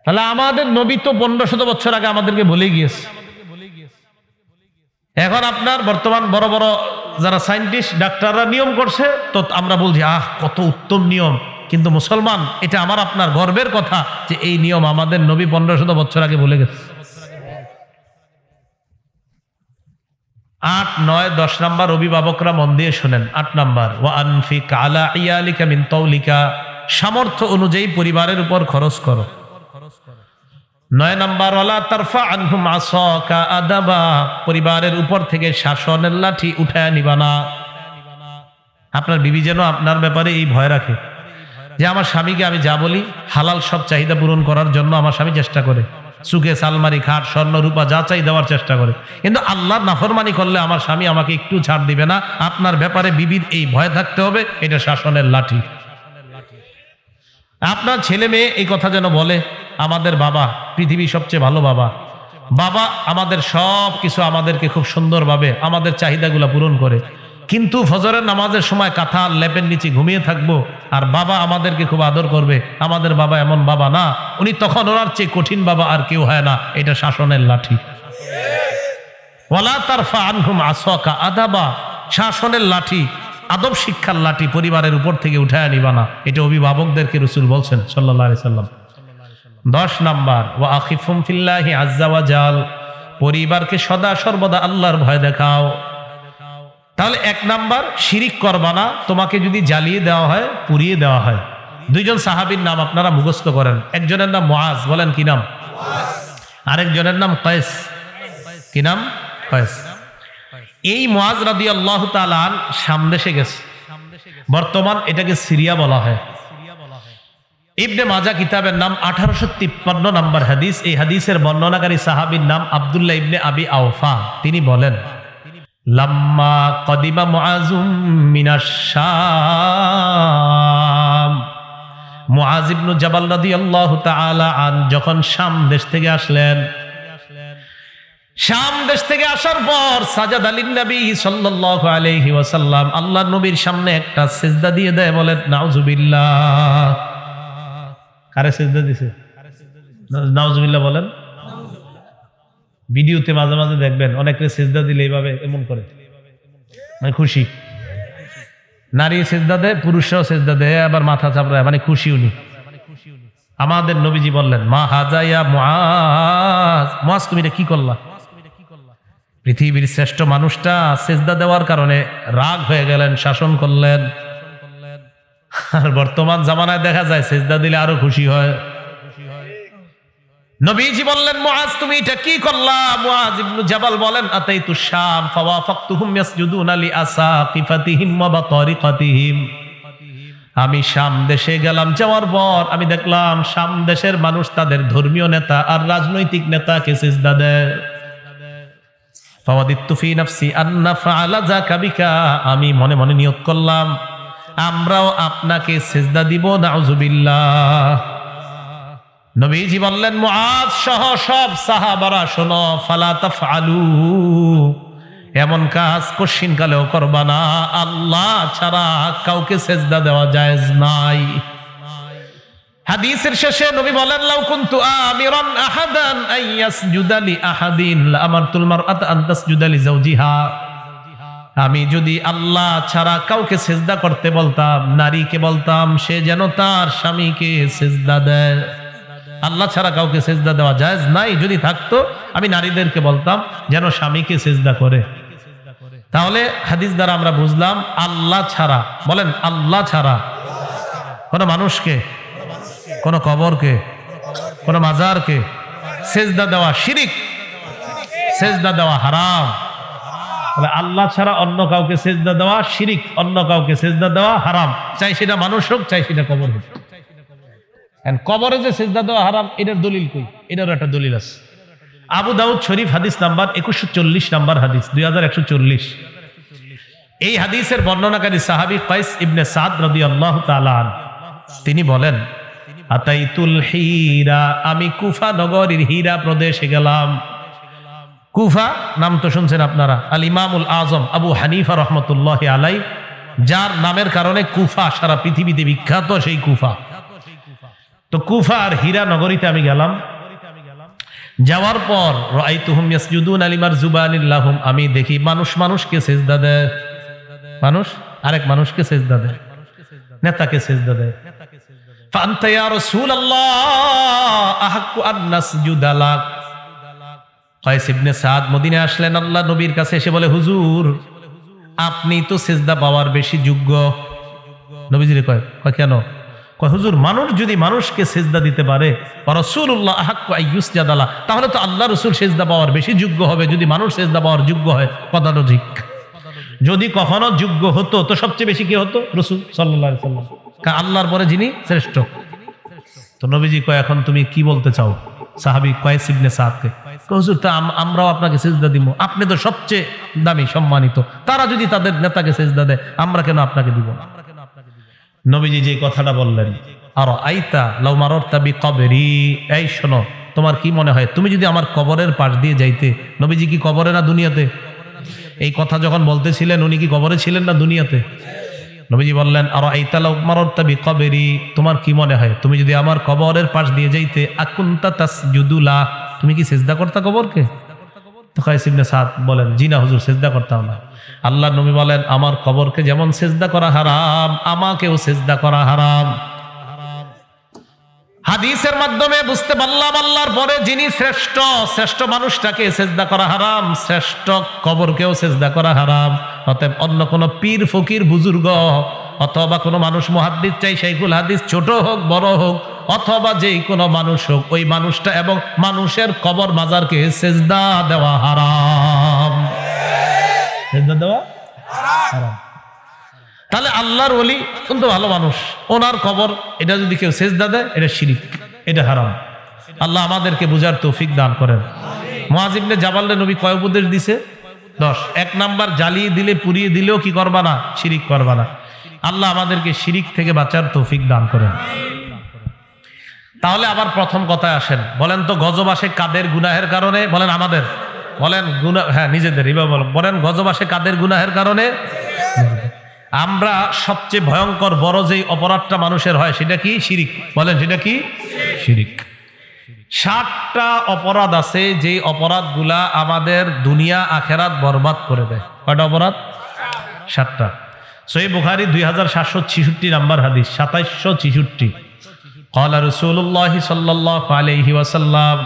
তাহলে আমাদের নবী তো 1500 বছর আগে আমাদেরকে বলে গিয়েছে। এখন আপনার বর্তমান বড় বড় যারা সায়েন্টিস্ট ডাক্তাররা নিয়ম করছে, তো আমরা বলছি আহ কত উত্তম নিয়ম, কিন্তু মুসলমান এটা আমার আপনার গর্বের কথা যে এই নিয়ম আমাদের নবী 1500 বছর আগে বলে গেছে। 8, 9, 10 নাম্বার অভিভাবকরা মন দিয়ে শোনেন। 8 নাম্বার, ওয়া আনফিক আলা ইয়ালিকা মিন তাওলিকা, সামর্থ্য অনুযায়ী পরিবারের উপর খরচ করো। 9 নাম্বার, ওয়ালা তারফা আনহুম আসাকা আদাবা, পরিবারের উপর থেকে শাসনের লাঠি উঠায় নিবা না। আপনার বিবি যেন আপনার ব্যাপারে এই ভয় রাখে যে আমার স্বামীকে আমি যা বলি হালাল সব চাহিদা পূরণ করার জন্য আমার স্বামী চেষ্টা করে, সুখে সালমারি খাট স্বর্ণ রূপা যা চাই দেওয়ার চেষ্টা করে, কিন্তু আল্লাহর নাফরমানি করলে আমার স্বামী আমাকে একটু ছাড় দিবে না। আপনার ব্যাপারে বিবির এই ভয় থাকতে হবে, এটা শাসনের লাঠি। আপনার ছেলে মেয়ে এই কথা যেন বলে আমাদের বাবা পৃথিবীর সবচেয়ে ভালো বাবা, বাবা আমাদের সব কিছু আমাদেরকে খুব সুন্দরভাবে আমাদের চাহিদাগুলো পূরণ করে, কিন্তু ফজরের নামাজের সময় কাঁথা লেপের নিচে ঘুমিয়ে থাকবো আর বাবা আমাদেরকে খুব আদর করবে। আমাদের বাবা এমন বাবা না, উনি তখন ওনার চেয়ে কঠিন বাবা আর কেউ হয় না, এটা শাসনের লাঠি। ওয়ালা তারফা আনহুম আসাকা আদাবা, শাসনের লাঠি, আদব শিক্ষার লাঠি পরিবারের উপর থেকে উঠায় নিবা না, এটা অভিভাবকদেরকে রাসূল বলছেন সাল্লাল্লাহু আলাইহি সাল্লাম। 10 নাম্বার, ওয়া আখিফুম ফিল্লাহি আযজা ওয়া জাল, পরিবারকে সদা সর্বদা আল্লাহর ভয় দেখাও। তাহলে 1 নাম্বার, শিরিক করবা না, তোমাকে যদি জ্বালিয়ে দেওয়া হয় পুড়িয়ে দেওয়া হয়। 2 জন সাহাবীর নাম আপনারা মুখস্থ করেন। একজনের নাম মুআজ, বলেন কি নাম? আরেকজনের নাম কায়েস। কি নাম? কায়েস। এই মুআজ রাদিয়াল্লাহু তাআলা শাম দেশে গেছে, বর্তমান এটাকে সিরিয়া বলা হয়। ইবনে মাজাহ কিতাবের নাম 1853 নম্বর হাদিস। এই হাদিসের বর্ণনাকারী সাহাবীর নাম আব্দুল্লাহ ইবনে আবি আওফা। তিনি বলেন, লাম্মা কদিমা মুআজুম মিনাশ শাম, মুআজ ইবনে জাবাল রাদিয়াল্লাহু তাআলা আন যখন শাম দেশ থেকে আসলেন, শাম দেশ থেকে আসার পর সাজাদ আলিন নবী সাল্লাল্লাহু আলাইহি ওয়াসাল্লাম আল্লাহর নবীর সামনে একটা সিজদা দিয়ে দেয়, বলেন নাউজুবিল্লাহ। কারে সিজদা দিছে? নাউজুবিল্লাহ বলেন। ভিডিওতে মাঝে মাঝে দেখবেন অনেকে সিজদা দিলে এইভাবে এমন করে, মানে খুশি। নারী সিজদা দেয়, পুরুষরাও সিজদা দেয়, আবার মাথা চাপড়ায়, মানে খুশি উনি। আমাদের নবীজি বললেন, মা হাজাইয়া মুআজ, মুআজ তুমি এটা কি করলা? পৃথিবীর শ্রেষ্ঠ মানুষটা সিজদা দেওয়ার কারণে রাগ হয়ে গেলেন, শাসন করলেন। আর বর্তমান জামানায় দেখা যায় সিজদা দিলে আরো খুশি হয়। নবীজি বললেন, মুআজ তুমি এটা কি করলা? মুআজ ইবনে জাবাল বলেন, আতাইতু শাম ফাওয়াফাকতুহুম ইয়াসজুদুনা লিআসাকিফাতিহিম ওয়া বাতারিকাতিহিম। আমি শাম দেশে গেলাম, যাওয়ার পর আমি দেখলাম শাম দেশের মানুষ তাদের ধর্মীয় নেতা আর রাজনৈতিক নেতাকে সিজদা দেয়। ফাওয়াদিতু ফি নাফসি আন্না ফাআলা যাকা বিকা, আমি মনে মনে নিয়ত করলাম আমরাও আপনাকে সিজদা দিব, নাউজুবিল্লাহ। নবীজি বললেন, মুআজ সহ সব সাহাবারা শোনো, ফালা তাফআলু, এমন কাজ কশিন কালেও করবা না, আল্লাহ ছাড়া কাউকে সিজদা দেওয়া জায়েজ নাই। হাদিসের শেষে নবী বলেন, লাউ কুনতু আমিরান আহাদান আইয়াসজুদা লি আহাদিন লাআমারতুল মারআতা আন তাসজুদা লি যাওজিহা, আমি যদি আল্লাহ ছাড়া কাউকে সিজদা করতে বলতাম, নারীকে বলতাম সে যেন তার স্বামীকে সিজদা দেয়। আল্লাহ ছাড়া কাউকে সিজদা দেওয়া জায়েজ নাই, যদি থাকতো আমি নারীদেরকে বলতাম যেন স্বামীকে সিজদা করে। তাহলে হাদিস দ্বারা আমরা বুঝলাম আল্লাহ ছাড়া, বলেন আল্লাহ ছাড়া কোন মানুষকে, কোন কবরকে, কোন মাজারকে সিজদা দেওয়া শিরিক, সিজদা দেওয়া হারাম। আল্লাহ ছাড়া অন্য কাউকে সিজদা দেওয়া শিরিক, অন্য কাউকে সিজদা দেওয়া হারাম, চাই সেটা মানুষ হোক, চাই সেটা কবর হোক। কবরে যে সিজদা দেওয়া হারাম, এটার দলিল কই? এটারও একটা দলিল আছে। আবু দাউদ শরীফ হাদিস নাম্বার 2140 নাম্বার হাদিস, 2140। এই হাদিসের বর্ণনাকারী সাহাবী কাইস ইবনে সাদ রাদিয়াল্লাহু তাআলা আনহু, তিনি বলেন, আতাইতুল হীরা, আমি কুফা নগরীর হীরা প্রদেশে গেলাম। কুফা নাম তো শুনছেন আপনারা, আল ইমামুল আজম আবু হানিফা রহমতুল্লাহি আলাই, যার নামের কারণে কুফা সারা পৃথিবীতে বিখ্যাত, সেই কুফা। তো কুফা আর হীরা নগরীতে আমি গেলাম। যাওয়ার পর রাআইতুহুম ইয়াসজুদুনা লিমারজুবানিল লাহুম, আমি দেখি মানুষ মানুষকে সিজদা দেয়, মানুষ আরেক মানুষকে সিজদা দেয়, নেতাকে সিজদা দেয়। ফাআনতা ইয়া রাসূলুল্লাহ আহাক্কু আন নাসজুদা লাক। কায়েস ইবনে সাদ মদিনায় আসলেন, আল্লাহ নবীর কাছে এসে বলে, হুজুর আপনি তো সিজদা পাওয়ার বেশি যোগ্য। নবীজিরে কয় কেন? কয় হুজুর, মানুষ যদি মানুষকে সিজদা দিতে পারে, রাসূলুল্লাহ আহাক্কু আইয়ুসজাদা লা, তাহলে তো আল্লাহ রাসূল সিজদা পাওয়ার বেশি যোগ্য হবে যদি মানুষ সিজদা পাওয়ার যোগ্য হয়। কথাটা ঠিক। যদি কখনো যোগ্য হতো তো সবচেয়ে বেশি কি হতো? রাসূল সাল্লাল্লাহু আলাইহি ওয়াসাল্লাম, কারণ আল্লাহর পরে যিনি শ্রেষ্ঠ। তো নবীজি কয়, এখন তুমি কি বলতে চাও? সাহাবী কায়েস ইবনে সাদকে, হুজুর তা আমরাও আপনাকে সিজদা দিব, আপনি তো সবচেয়ে দামি সম্মানিত, তারা যদি তাদের নেতাকে সিজদা দেয় আমরা কেন আপনাকে দিব না? নবীজি যে কথাটা বললেন, আর আইতা লাউ মাররতা বিকবরি, এই শোনো, তোমার কি মনে হয় তুমি যদি আমার কবরের পাশ দিয়ে যাইতে? নবীজি কি কবরে না দুনিয়াতে? এই কথা যখন বলতেছিলেন উনি কি কবরে ছিলেন না দুনিয়াতে? নবীজি বললেন, আর আইতা লাউ মাররতা বিকবরি, তোমার কি মনে হয় তুমি যদি আমার কবরের পাশ দিয়ে যাইতে, আকুনতা তাসজুদু লা, তুমি কি সিজদা করতা কবরকে? তো কায়েস ইবনে সাদ বলেন, জি না হুজুর, সিজদা করতাম না। আল্লাহর নবী বলেন, আমার কবরকে যেমন সিজদা করা হারাম, আমাকেও সিজদা করা হারাম। হাদিসের মাধ্যমে বুঝতে পারলাম আল্লাহর পরে যিনি শ্রেষ্ঠ, শ্রেষ্ঠ মানুষটাকে সিজদা করা হারাম, শ্রেষ্ঠ কবরকেও সিজদা করা হারাম। অতএব অন্য কোন পীর ফকির বুজুর্গ অথবা কোনো মানুষ, মুহাদ্দিস চাই শাইখুল হাদিস, ছোট হোক বড় হোক, অথবা যেই কোনো মানুষ হোক, ওই মানুষটা এবং মানুষের কবর মাজারকে সিজদা দেওয়া হারাম, সিজদা দেওয়া হারাম। তাহলে আল্লাহর ওলি কিন্তু ভালো মানুষ, ওনার কবর এটা যদি কেউ সিজদা দেয় এটা শিরিক, এটা হারাম। আল্লাহ আমাদেরকে বুঝার তৌফিক দান করেন। মুআজ ইবনে জাবালের নবী কয় উপদেশ দিছে? 10। 1 নাম্বার, জ্বালিয়ে দিলে পুড়িয়ে দিলেও কি করবা না? শিরিক করবা না। আল্লাহ আমাদেরকে শিরিক থেকে বাঁচার তৌফিক দান করেন। তাহলে আবার প্রথম কথায় আসেন, বলেন তো গজব আসে কাদের গুনাহের কারণে? বলেন আমাদের, বলেন গুনাহ, হ্যাঁ নিজেদের, এভাবে বলেন গজব আসে কাদের গুনাহের কারণে? আমরা সবচেয়ে ভয়ঙ্কর বড় যেই অপরাধটা মানুষের হয় সেটা কি? শিরিক। বলেন সেটা কি? শিরিক। 7টা অপরাধ আছে যে অপরাধগুলা আমাদের দুনিয়া আখেরাত বরবাদ করে দেয়। কয়টা অপরাধ? 7টা। সহিহ বুখারী 2766 নাম্বার হাদিস, 2766। ক্বালা রাসূলুল্লাহ সাল্লাল্লাহু আলাইহি ওয়াসাল্লাম,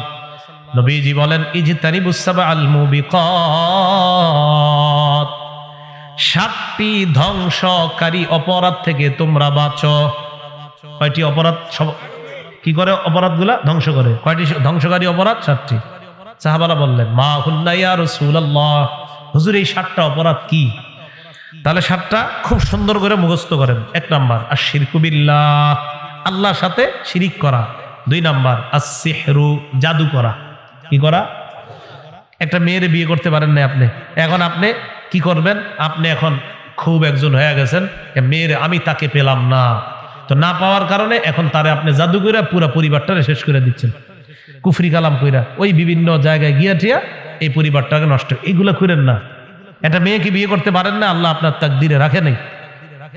নবীজি বলেন, ইজতানিবুস সাবআল মুবিকাত, 7টি ধ্বংসকারী অপরাধ থেকে তোমরা বাঁচো। কয়টি অপরাধ? কি করে অপরাধগুলা ধ্বংস করে? কয়টি ধ্বংসকারী অপরাধ? 7টি। সাহাবারা বললেন, মা হুন্না ইয়া রাসূলুল্লাহ, হুজুর এই 7টা অপরাধ কি? তাহলে 7টা খুব সুন্দর করে মুখস্থ করেন। 1 নাম্বার আশ-শিরকু বিল্লাহ, আল্লাহর সাথে শিরিক করা। 2 নাম্বার আস-সিহরু, জাদু করা। কি করা? একটা মেয়ের বিয়ে করতে পারেন না আপনি, এখন আপনি কি করবেন? আপনি এখন খুব একজন হয়ে গেছেন, মেয়ের আমি তাকে পেলাম না, তো না পাওয়ার কারণে এখন তারে আপনি জাদু কইরা পুরো পরিবারটারে শেষ করে দিচ্ছেন, কুফরি কালাম কইরা ওই বিভিন্ন জায়গায় গিয়া টিয়া এই পরিবারটাকে নষ্ট। এগুলো করেন না। একটা মেয়েকে বিয়ে করতে পারেন না, আল্লাহ আপনার তাকদিরে রাখে নাই।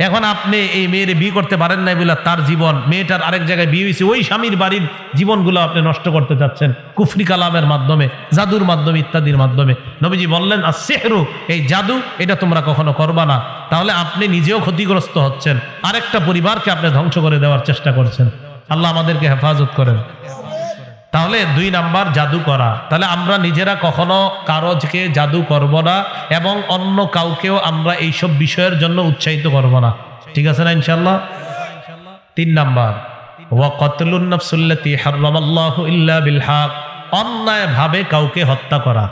এখন আপনি এই মেয়ের বিয়ে করতে পারেন নাই বলে তার জীবন, মেয়েটার আরেক জায়গায় বিয়ে হয়েছে, ওই স্বামীর বাড়ির জীবনগুলো আপনি নষ্ট করতে চাচ্ছেন কুফরি কালামের মাধ্যমে, জাদুর মাধ্যমে, ইত্যাদির মাধ্যমে। নবীজি বললেন as-sihru, এই জাদু, এটা তোমরা কখনো করবা না। তাহলে আপনি নিজেও ক্ষতিগ্রস্ত হচ্ছেন, আরেকটা পরিবারকে আপনি ধ্বংস করে দেওয়ার চেষ্টা করছেন। আল্লাহ আমাদেরকে হেফাজত করেন। তাহলে 2 নাম্বার জাদু করা। তাহলে আমরা নিজেরা কখনো কারোকে জাদু করব না এবং অন্য কাউকেও আমরা এইসব বিষয়ের জন্য উৎসাহিত করব না। ঠিক আছে না ইনশাআল্লাহ? 3 নাম্বার ওয়া কাতলুন নাফসুল্লাতী হারামাল্লাহু ইল্লা বিল হক, অন্যায়ভাবে কাউকে হত্যা করা,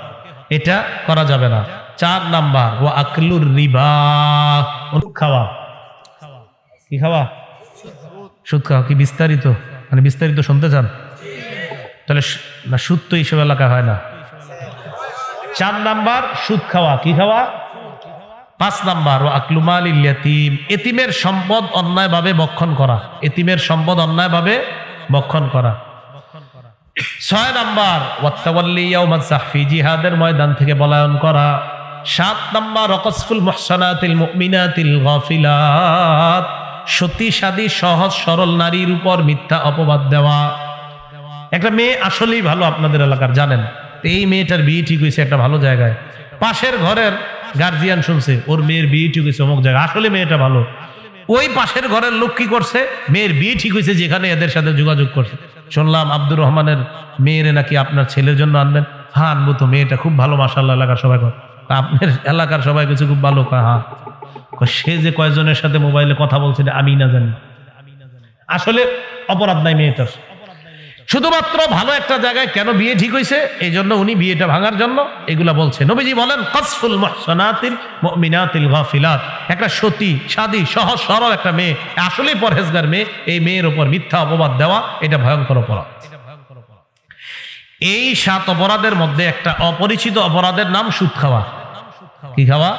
এটা করা যাবে না। 4 নাম্বার ওয়া আকলুর রিবা, সুদ খাওয়া। কি খাওয়া? সুদ খাওয়া। কি বিস্তারিত? মানে বিস্তারিত শুনতে চান? তাহলে না, সুদ তো এইসব এলাকা হয় না। 4 নাম্বার সুদ খাওয়া। কি খাওয়া? 5 নাম্বার ও আকলু মালিল ইয়াতীম, এতিমের সম্পদ অন্যায়ভাবে ভক্ষণ করা, এতিমের সম্পদ অন্যায়ভাবে ভক্ষণ করা। 6 নাম্বার ওয়াত্তাওয়াল্লি ইয়াউমাজ যাহফি, জিহাদের ময়দান থেকে পলায়ন করা। 7 নাম্বার ওয়াকসফুল মুহসানাতিল মুমিনাতিল গাফিলাত, সতী সাদী সহজ সরল নারীর উপর মিথ্যা অপবাদ দেওয়া। একটা মেয়ে আসলেই ভালো আপনাদের এলাকার, জানেন, এই মেয়েটার বিয়ে ঠিক হয়েছে একটা ভালো জায়গায়, পাশের ঘরের গার্জিয়ান শুনছে ওর মেয়ের বিয়ে ঠিক হয়েছে অমুক জায়গায়, আসলে মেয়েটা ভালো। ওই পাশের ঘরের লোক কি করছে? মেয়ের বিয়ে ঠিক হয়েছে যেখানে, এদের সাথে যোগাযোগ করছে। শুনলাম আব্দুর রহমানের মেয়েরে নাকি আপনার ছেলের জন্য আনবেন। হ্যাঁ আনবো তো, মেয়েটা খুব ভালো মাশাআল্লাহ, এলাকার সবাই কয়। আপনার এলাকার সবাই কিছু খুব ভালো কয়। হ্যাঁ, সে যে কয়জনের সাথে মোবাইলে কথা বলছে আমি না জানি। আসলে অপরাধ নাই মেয়েটার, শুধুমাত্র ভালো একটা জায়গায় কেন বিয়ে ঠিক হয়েছে এই জন্য উনি বিয়েটা ভাঙার জন্য এগুলা বলছে। নবীজি বলেন কাসফুল মুহসানাতিল মুমিনাতিল গাফিলাত, একটা সতী সাদী সহজ সরল একটা মেয়ে, আসলেই পরহেজগার মেয়ে, এই মেয়ের উপর মিথ্যা অপবাদ দেওয়া, এটা ভয়ঙ্কর অপরাধ। এই 7 অপরাধের মধ্যে একটা অপরিচিত অপরাধের নাম সুদ খাওয়া। কি খাওয়া?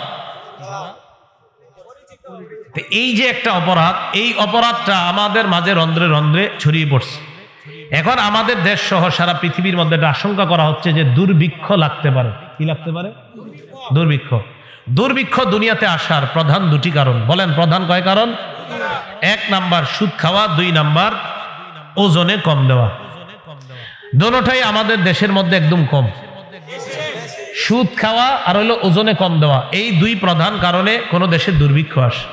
এই যে একটা অপরাধ, এই অপরাধটা আমাদের মাঝে রন্ধ্রে রন্ধ্রে ছড়িয়ে পড়ছে। এখন আমাদের দেশ সহ সারা পৃথিবীর মধ্যে একটা আশঙ্কা করা হচ্ছে যে দুর্ভিক্ষ লাগতে পারে। কি লাগতে পারে? দুর্ভিক্ষ। দুর্ভিক্ষ দুনিয়াতে আসার প্রধান 2টি কারণ। বলেন প্রধান কয় কারণ? 1 নাম্বার সুদ খাওয়া, 2 নাম্বার ওজনে কম দেওয়া। দোনোটাই আমাদের দেশের মধ্যে একদম কম। সুদ খাওয়া আর হলো ওজনে কম দেওয়া, এই 2 প্রধান কারণে কোন দেশে দুর্ভিক্ষ আসে।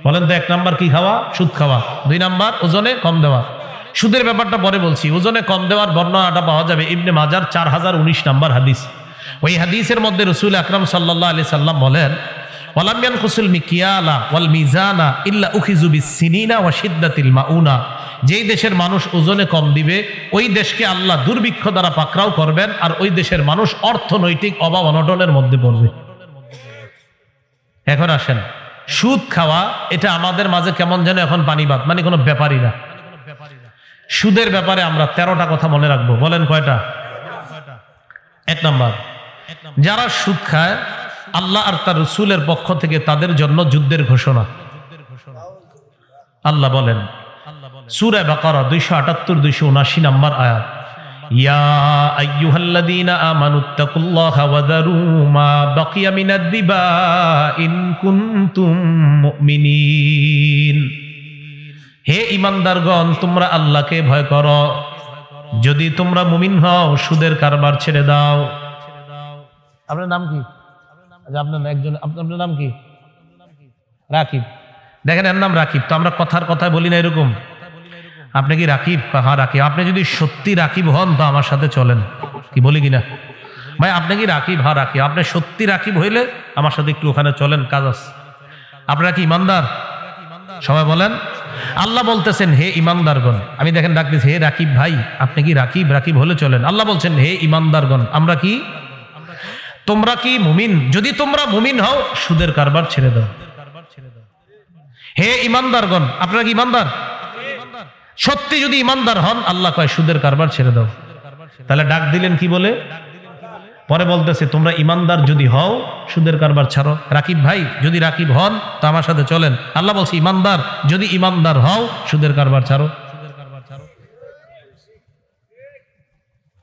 বলেন তো 1 নাম্বার কি খাওয়া? সুদ খাওয়া। 2 নাম্বার ওজনে কম দেওয়া। সুদের ব্যাপারটা পরে বলছি। ওজনে কম দেওয়ার বর্ণনাটা পাওয়া যাবে ইবনে মাজার 4019 নাম্বার হাদিস। ওই হাদিসের মধ্যে রাসূল আকরাম সাল্লাল্লাহু আলাইহি সাল্লাম বলেন, ওয়ালাম ইয়ানকুসুল মিকিয়ালা ওয়াল মিজানা ইল্লা উখিযু বিসসিনিনা ওয়া শিদ্দাতিল মাউনা, যেই দেশের মানুষ ওজনে কম দিবে ওই দেশকে আল্লাহ দুর্ভিক্ষ দ্বারা পাকড়াও করবেন, আর ওই দেশের মানুষ অর্থনৈতিক অভাব অনটনের মধ্যে পড়বে। এখন আসেন, সুদ খাওয়া এটা আমাদের মাঝে কেমন যেন এখন পানিবাদ, মানে কোনো ব্যাপারই না। সুদের ব্যাপারে আমরা 13টা কথা মনে রাখবো। বলেন কয়টা? 1 নাম্বার, যারা সুদ খায় আল্লাহ আর তার রাসূলের পক্ষ থেকে তাদের জন্য যুদ্ধের ঘোষণা। আল্লাহ বলেন সূরা বাকারা 278-279 নাম্বার আয়াত, ইয়া আইয়ুহাল্লাযীনা আমানুত্তাকুল্লাহা ওয়া যারু মা বাকিয়া মিনাদ রিবা ইন কুনতুম মুমিনিন। হে ঈমানদারগণ, তোমরা আল্লাহকে ভয় করো যদি তোমরা মুমিন হও সুদের কারবার ছেড়ে দাও। আপনার নাম কি? আপনার একজন, আপনার নাম কি? রাকিব। দেখেন এর নাম রাকিব, তো আমরা কথার কথায় বলি না এরকম, আপনি কি রাকিব? হ্যাঁ রাকিব। আপনি যদি সত্যি রাকিব হন তো আমার সাথে চলেন, কি বলি কিনা ভাই? আপনি কি রাকিব? হ্যাঁ রাকিব। আপনি সত্যি রাকিব হইলে আমার সাথে একটু ওখানে চলেন, কাজ আছে। আপনারা কি ইমানদার? সবাই বলেন। আল্লাহ বলতেছেন হে ইমানদারগণ, আমি দেখেন ডাকতেছি হে রাকিব ভাই, আপনি কি রাকিব? রাকিব হলে চলেন। আল্লাহ বলছেন হে ইমানদারগণ, আমরা কি? তোমরা কি মুমিন? যদি তোমরা মুমিন হও সুদের কারবার ছেড়ে দাও। হে ইমানদারগণ, আপনারা কি ইমানদার? সত্যি যদি ইমানদার হন আল্লাহ কয় সুদের কারবার ছেড়ে দাও। তাহলে ডাক দিলেন কি বলে? পরে বলতেছে তোমরা ইমানদার যদি হও সুদের কারবার ছাড়ো। রাকিব ভাই যদি রাকিব হন তো আমার সাথে চলেন। আল্লাহ বলছে ইমানদার যদি ইমানদার হও সুদের কারবার ছাড়ো।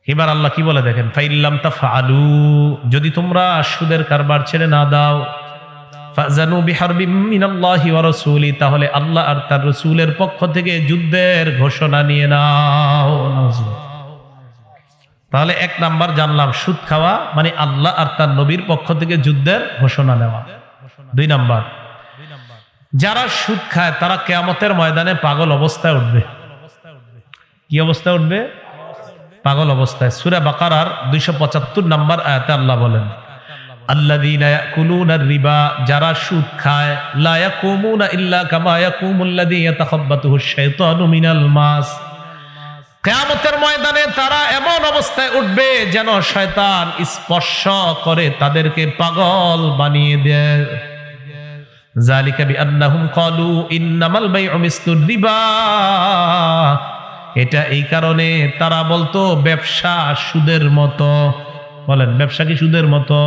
এবার আল্লাহ কি বলে দেখেন, ফাইল্লাম তাফআলু, যদি তোমরা সুদের কারবার ছেড়ে না দাও, ফাজানু বিহারবিম মিনাল্লাহি ওয়া রাসূলি, তাহলে আল্লাহ আর তার রাসূলের পক্ষ থেকে যুদ্ধের ঘোষণা নিয়ে নাও। তাহলে এক নাম্বার জানলাম সুদ খাওয়া মানে আল্লাহ আর তার নবীর পক্ষ থেকে যুদ্ধের ঘোষণা নেওয়া। দুই নাম্বার, যারা সুদ খায় তারা কিয়ামতের ময়দানে পাগল অবস্থায় উঠবে। কি অবস্থায় উঠবে? পাগল অবস্থায়। সূরা বাকারার 275 নম্বর আয়াতে আল্লাহ বলেন আল্লাযীনা ইয়াকুলুনার রিবা, যারা সুদ খায়, লা ইয়াকুমুনা ইল্লা কামা ইয়াকুমুল্লাযী ইয়াতাখাব্বাতুহুশ শাইতানু মিনাল মাস, কিয়ামতের ময়দানে তারা এমন অবস্থায় উঠবে যেন শয়তান স্পর্শ করে তাদেরকে পাগল বানিয়ে দেয়। যালিকা বিআন্নাহুম ক্বালু ইন্নামাল বাইউ মিসলুর রিবা, এটা এই কারণে তারা বলতো ব্যবসা সুদের মতো। বলেন ব্যবসা কি সুদের মতো?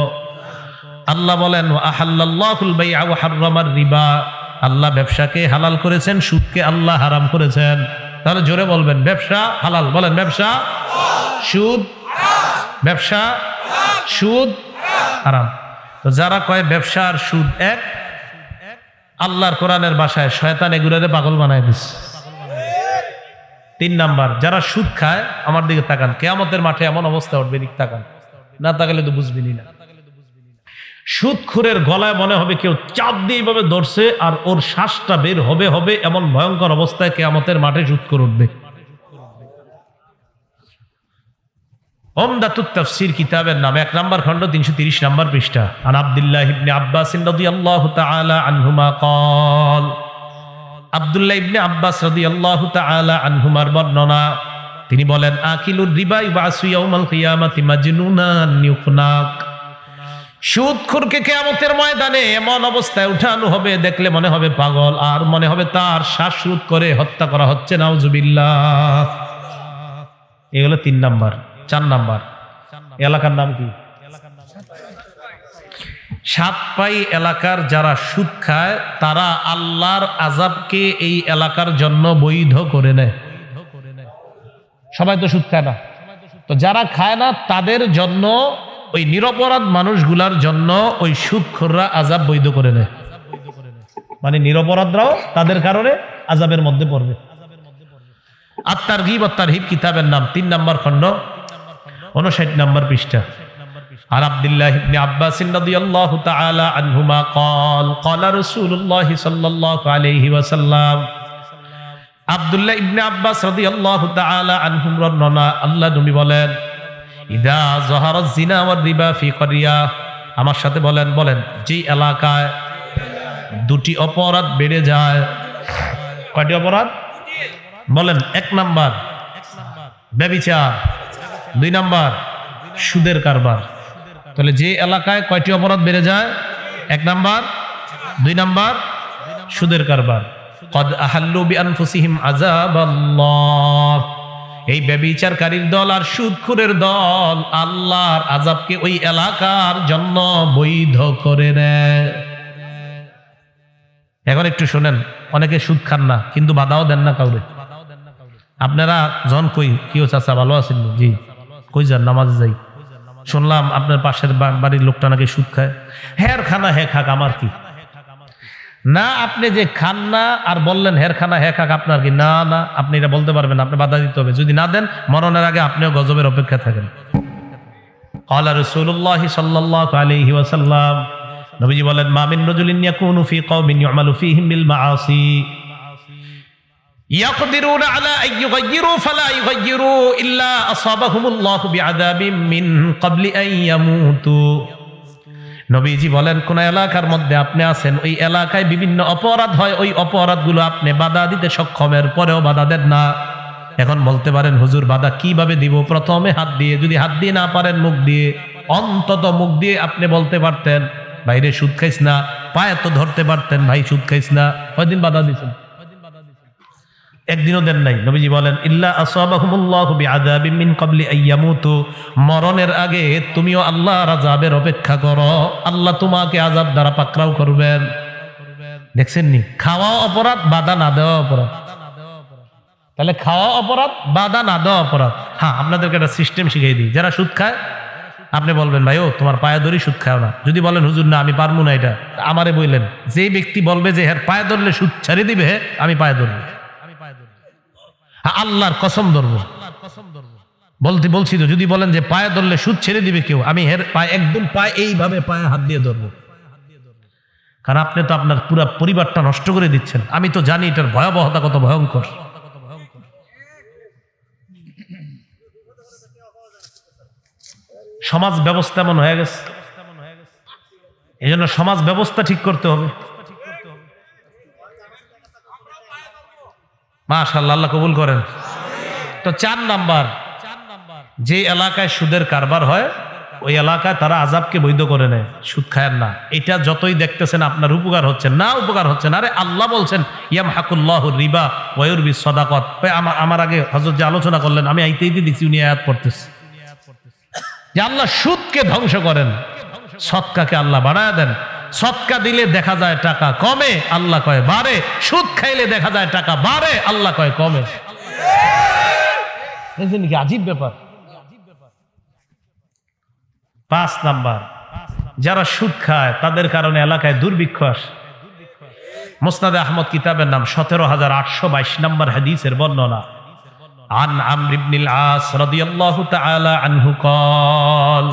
আল্লাহ বলেন আহাল্লাল্লাহুল বাই'a ওয়া হাররামার রিবা, আল্লাহ ব্যবসাকে হালাল করেছেন, সুদকে আল্লাহ হারাম করেছেন। তাহলে জোরে বলবেন ব্যবসা হালাল। বলেন ব্যবসা সুদ, ব্যবসা সুদ হারাম। তো যারা কয় ব্যবসা আর সুদ এক, আল্লাহর কোরআনের ভাষায় শয়তান এগুলোরে পাগল বানায় দিচ্ছে। তিন নাম্বার, যারা সুদ খায়, আমার দিকে তাকান, কিয়ামতের মাঠে এমন অবস্থা উঠবে, দিক তাকান, না তাকালে তো বুঝবেনই না। সুদখোরের গলায় মনে হবে কেউ চাপ দিয়ে এইভাবে ধরছে, আর ওর শ্বাসটা বের হবে হবে এমন ভয়ঙ্কর অবস্থায় কিয়ামতের মাঠে সুদখোর উঠবে। উমদাতুত তাফসীর কিতাবের নাম 1 নম্বর খণ্ড 330 নম্বর পৃষ্ঠা। আন আব্দুল্লাহ ইবনে আব্বাস রাদিয়াল্লাহু তাআলা আনহুমা ক্বাল, আব্দুল্লাহ ইবনে আব্বাস রাদিয়াল্লাহু তাআলা আনহুমার বর্ণনা, তিনি বলেন আকিলুর রিবা ইবাসু ইয়াউমাল কিয়ামাতি মাজনুনান ইউফনাক, সুদখোরকে কিয়ামতের ময়দানে এমন অবস্থায় উঠানো হবে দেখলে মনে হবে পাগল, আর মনে হবে তার শ্বাসরোধ করে হত্যা করা হচ্ছে, নাউজুবিল্লাহ। এগুলো 3 নাম্বার। 4 নাম্বার, এলাকার নাম কি? সাতপাই এলাকার যারা সুদ খায় তারা আল্লাহর আযাবকে এই এলাকার জন্য বৈধ করে নেয়। সবাই তো সুদ খায় না, তো যারা খায় না তাদের জন্য, ওই নিরপরাধ মানুষগুলার জন্য ওই সুদখোররা আযাব বৈধ করে নেয়। মানে নিরপরাধরাও তাদের কারণে আযাবের মধ্যে পড়বে। আত-তারগীব ওয়াত-তারহীব কিতাবের নাম 3 নম্বর খণ্ড 59 নম্বর পৃষ্ঠা। আর আব্দুল্লাহ ইবনে আব্বাস রাদিয়াল্লাহু তাআলা আনহুমা ক্বাল ক্বালা রাসূলুল্লাহ সাল্লাল্লাহু আলাইহি ওয়াসাল্লাম, আব্দুল্লাহ ইবনে আব্বাস রাদিয়াল্লাহু তাআলা আনহুম বর্ণনা, আল্লাহ নবী বলেন ইদা যাহারাজ জিনা ওয়ার রিবা ফি ক্বরিয়া, আমার সাথে বলেন, বলেন যে এলাকায় দুটি অপরাধ বেড়ে যায়। কয়টি অপরাধ? বলেন। 1 নাম্বার ব্যভিচার, 2 নাম্বার সুদের কারবার। তাহলে যে এলাকায় কয়টি অপরাধ বেড়ে যায়? 1 নাম্বার, 2 নাম্বার সুদের কারবার। কদ আহাল্লু বিআনফুসিহিম আযাবাল্লাহ, এই ব্যভিচারকারীর দল আর সুদখোরের দল আল্লাহর আযাবকে ওই এলাকার জন্য বৈধ করে নেয়। এখন একটু শুনেন, অনেকে সুদ খান না কিন্তু বাধাও দেন না কাউরে। আপনারা জন কই কিও চাচা ভালো আছেন? জি। কই যান? নামাজে যাই। শুনলাম আপনার পাশের বাড়ির লোকটা নাকি সুদ খায়। হ্যাঁ খানা হ্যাঁ খাক, আমার কি? না আপনি যে খান না আর বললেন হের খানা হে খাক, আপনার কি? না না, আপনি এটা বলতে পারবেন না, আপনি বাধা দিতে হবে। যদি না দেন মরণের আগে আপনিও গজবের অপেক্ষা থাকেন। ক্বালা রাসূলুল্লাহ সাল্লাল্লাহু আলাইহি ওয়াসাল্লাম, নবীজি বলেন, মা মিন রাজুলিন ইয়াকুনু ফি কওমিন ইউমালু ফীহিম বিল মাআসি ইয়াকদিরুনা আলা আন ইউগায়্যিরু ফালা ইউগায়্যিরু ইল্লা আসাবাহুমুল্লাহু বিআযাবিম মিন ক্বাবলি আন ইয়ামুতু। নবীজি বলেন, কোন এলাকার মধ্যে আপনি আছেন, ওই এলাকায় বিভিন্ন অপরাধ হয়, ওই অপরাধগুলো আপনি বাধা দিতে সক্ষমের পরেও বাধা দেন না। এখন বলতে পারেন, হুজুর বাধা কিভাবে দিব? প্রথমে হাত দিয়ে, যদি হাত দিয়ে না পারেন মুখ দিয়ে, অন্তত মুখ দিয়ে আপনি বলতে পারতেন, বাইরে সুদ খাইস না। পায়ে তো ধরতে পারতেন, ভাই সুদ খাইস না। কয়দিন বাধা দিয়েছেন? একদিনও দেন নাই। নবীজি বলেন, ইল্লা আসাবাহুমুল্লাহু বিআযাবিম মিন ক্বাবলি আন ইয়ামুতু, মরণের আগে তুমিও আল্লাহর আযাবের অপেক্ষা করো, আল্লাহ তোমাকে আযাব দ্বারা পাকড়াও করবেন। দেখছেন নি, খাওয়া অপরাধ, বাধা না দেওয়া অপরাধ। তাহলে খাওয়া অপরাধ, বাধা না দেওয়া অপরাধ। হ্যাঁ, আপনাদেরকে একটা সিস্টেম শিখিয়ে দিই। যারা সুদ খায় আপনি বলবেন, ভাই ও তোমার পায়ে ধরি সুদ খাও না। যদি বলেন, হুজুর না আমি পারবো না এটা, আমারে বললেন, যে ব্যক্তি বলবে যে হের পায়ে ধরলে সুদ ছেড়ে দিবে, আমি পায়ে ধরবো, আল্লাহর কসম ধরবো, বলছি তো। যদি বলেন যে পায়ে ধরলে সুদ ছেড়ে দিবে কেউ, আমি হের পায়ে একদম পায়ে এইভাবে পায়ে হাত দিয়ে ধরবো। কারণ আপনি তো আপনার পুরো পরিবারটা নষ্ট করে দিচ্ছেন। আমি তো জানি এটার ভয়াবহতা কত ভয়ঙ্কর। সমাজ ব্যবস্থা এমন হয়ে গেছে, এই জন্য সমাজ ব্যবস্থা ঠিক করতে হবে। মাশাআল্লাহ, আল্লাহ কবুল করেন। তো 4 নাম্বার, যে এলাকায় সুদের কারবার হয় ওই এলাকায় তারা আযাবকে বৈধ করে নেয়, সুদ খায় না। এটা যতই দেখতেছেন আপনার উপকার হচ্ছে না, উপকার হচ্ছে না। আরে আল্লাহ বলছেন, ইয়ামহাকুল্লাহু রিবা ওয়া ইউরবিস সাদাকাত। আমার আগে হযরত যে আলোচনা করলেন, আমি আইতেই দেখছি উনি আয়াত পড়তেছে যে আল্লাহ সুদকে ধ্বংস করেন, সদকাকে আল্লাহ বাড়ায় দেন। সদকা দিলে দেখা যায় টাকা কমে, আল্লাহ কয় বাড়ে। সুদ খাইলে দেখা যায় টাকা বাড়ে, আল্লাহ কয় কমে। কি আজীব ব্যাপার। 5 নাম্বার, যারা সুদ খায় তাদের কারণে এলাকায় দুর্ভিক্ষ আসে। মুসনাদে আহমদ কিতাবের নাম 17822 নম্বর হাদিসের বর্ণনা। আন আমর ইবনুল আস রাদিয়াল্লাহু তাআলা আনহু قال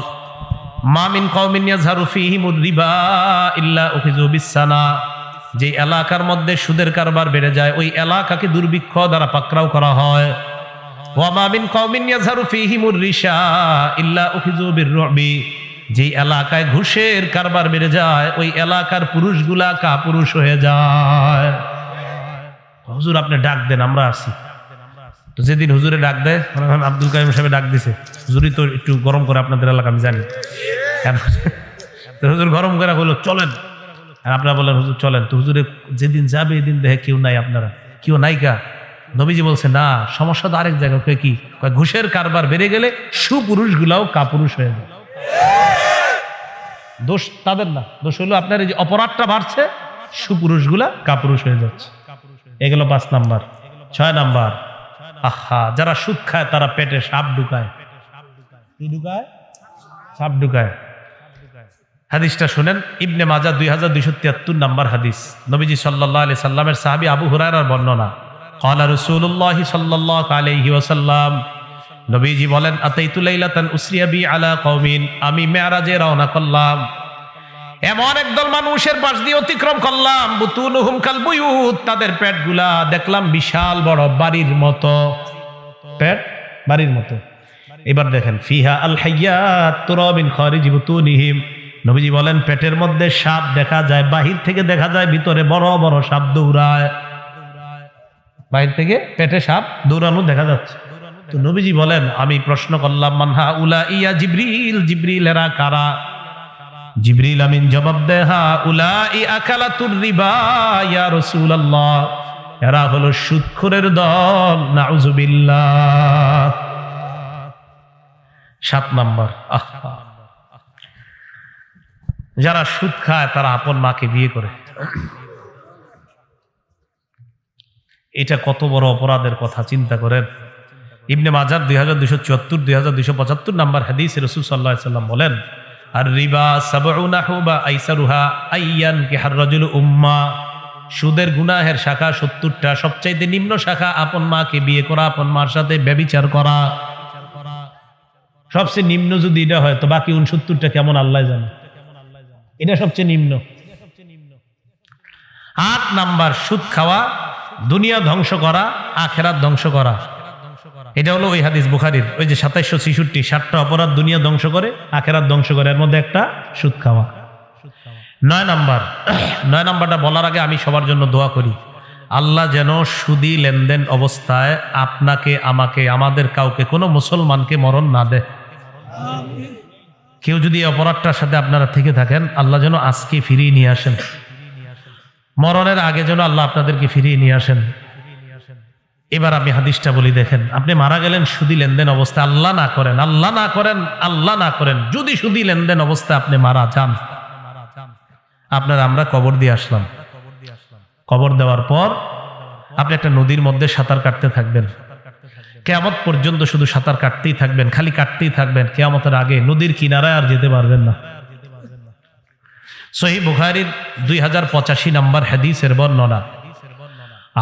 মা মিন কওমিন ইয়াযহারু ফীহিমুর রিবা ইল্লা উখিযু বিসসানা। যে এলাকার মধ্যে সুদের কারবার বেড়ে যায় ওই এলাকাকে দুর্ভিক্ষ দ্বারা পাকড়াও করা হয়। ওয়া মা মিন কওমিন ইয়াযহারু ফীহিমুর রিশা ইল্লা উখিযু বিররুবি। যে এলাকায় ঘুষের কারবার বেড়ে যায় ওই এলাকার পুরুষগুলা কাপুরুষ হয়ে যায়। হুজুর আপনি ডাক দেন, আমরা আসি। তো যেদিন হুজুরে ডাক দেয়, আব্দুল কাইম সাহেব ডাক দিছে, হুজুরই তো একটু গরম করে আপনাদের এলাকা, আমি জানি কেন। তো হুজুর গরম করে বললো চলেন, আর আপনারা বললেন হুজুর চলেন। তো হুজুরে যেদিন যাবে এদিন দেখে কেউ নাই, আপনারা কেউ নাই কা। নবীজি বলছে না, সমস্যা তো আরেক জায়গায়। কি ঘুষের কারবার বেড়ে গেলে সুপুরুষ গুলাও কাপুরুষ হয়ে যায়। দোষ তাদের না, দোষ হলো আপনার এই যে অপরাধটা বাড়ছে, সুপুরুষ গুলা কাপুরুষ হয়ে যাচ্ছে। এগুলো 5 নাম্বার। 6 নাম্বার, আহা, যারা সুদ খায় তারা পেটে সাপ ঢুকায়। কি ঢুকায়? সাপ ঢুকায়। হাদিসটা শুনেন, ইবনে মাজাহ 2273 নাম্বার হাদিস। নবীজি সাল্লাল্লাহু আলাইহি সাল্লামের সাহাবী আবু হুরায়রার বর্ণনা। ক্বালা রাসূলুল্লাহ সাল্লাল্লাহু আলাইহি ওয়াসাল্লাম, নবীজি বলেন, আতাইতু লাইলাতান উসরিয়া বি আলা কওমিন। আমি মেরাজে রওনা করলাম, এমন একদল মানুষের পাশ দিয়ে অতিক্রম করলাম, বুতুনুহুম কাল বুয়ুত, তাদের পেটগুলা দেখলাম বিশাল বড় বাড়ির মতো, পেট বাড়ির মতো। এবার দেখেন, ফিহা আল হাইয়াত তুরা মিন খারিজি বুতুনিহিম। নবীজি বলেন, পেটের মধ্যে সাপ দেখা যায়, বাহির থেকে দেখা যায় ভিতরে বড় বড় সাপ দৌড়ায়। বাহির থেকে পেটে সাপ দৌড়ানো দেখা যাচ্ছে। তো নবীজি বলেন, আমি প্রশ্ন করলাম, মানহা উলা ইয়া জিবরিল, জিবরিল এরা কারা? জিবরিল আমিন জবাব দেয়, হা উলাই আকালাতুর রিবা ইয়া রাসূলুল্লাহ, এরা হলো সুদখোরের দল, নাউযুবিল্লাহ। 7 নাম্বার, আহা, যারা সুদ খায় তারা আপন মাকে বিয়ে করে। এটা কত বড় অপরাধের কথা চিন্তা করেন। ইবনে মাজাহ 2274 2275 নাম্বার হাদিসে রাসূল সাল্লাল্লাহু আলাইহি ওয়াসাল্লাম বলেন, আর রিবা সাবউনা হুবা আইসারুহা আইয়ান কি হার রাজুল উম্মা। সুদের গুনাহের শাখা 70টা, সবচাইতে নিম্ন শাখা আপন মাকে বিয়ে করা, আপন মার সাথে ব্যভিচার করা। সবচেয়ে নিম্ন যদি এটা হয় তো বাকি 69টা কেমন আল্লাহ জানে, এটা সবচেয়ে নিম্ন। 8 নাম্বার সুদ খাওয়া, দুনিয়া ধ্বংস করা, আখেরাত ধ্বংস করা। এটা হলো ওই হাদিস বুখারীর, ওই যে 2766, 7টা অপরাধ দুনিয়া ধ্বংস করে, আখেরাত ধ্বংস করে, এর মধ্যে একটা সুদ খাওয়া। 9 নাম্বারটা বলার আগে আমি সবার জন্য দোয়া করি, আল্লাহ যেন সুদি লেনদেন অবস্থায় আপনাকে, আমাকে, আমাদের কাউকে, কোনো মুসলমানকে মরণ না দেয়। কেউ যদি অপরাধটার সাথে আপনারা থেকে থাকেন, আল্লাহ যেন আজকে ফিরিয়ে নিয়ে আসেন, মরণের আগে যেন আল্লাহ আপনাদেরকে ফিরিয়ে নিয়ে আসেন। এবার আমি হাদিসটা বলি, দেখেন, আপনি মারা গেলেন সুদি লেনদেন অবস্থায়, আল্লাহ না করেন, আল্লাহ না করেন, আল্লাহ না করেন, যদি সুদি লেনদেন অবস্থায় আপনি মারা যান, আপনার আমরা কবর দিয়ে আসলাম, কবর দেওয়ার পর আপনি একটা নদীর মধ্যে সাঁতার কাটতে থাকবেন, কিয়ামত পর্যন্ত শুধু সাঁতার কাটতেই থাকবেন, খালি কাটতেই থাকবেন, কিয়ামতের আগে নদীর কিনারায় আর যেতে পারবেন না। সহিহ বুখারীর 2085 নম্বর হাদিসের বর্ণনা,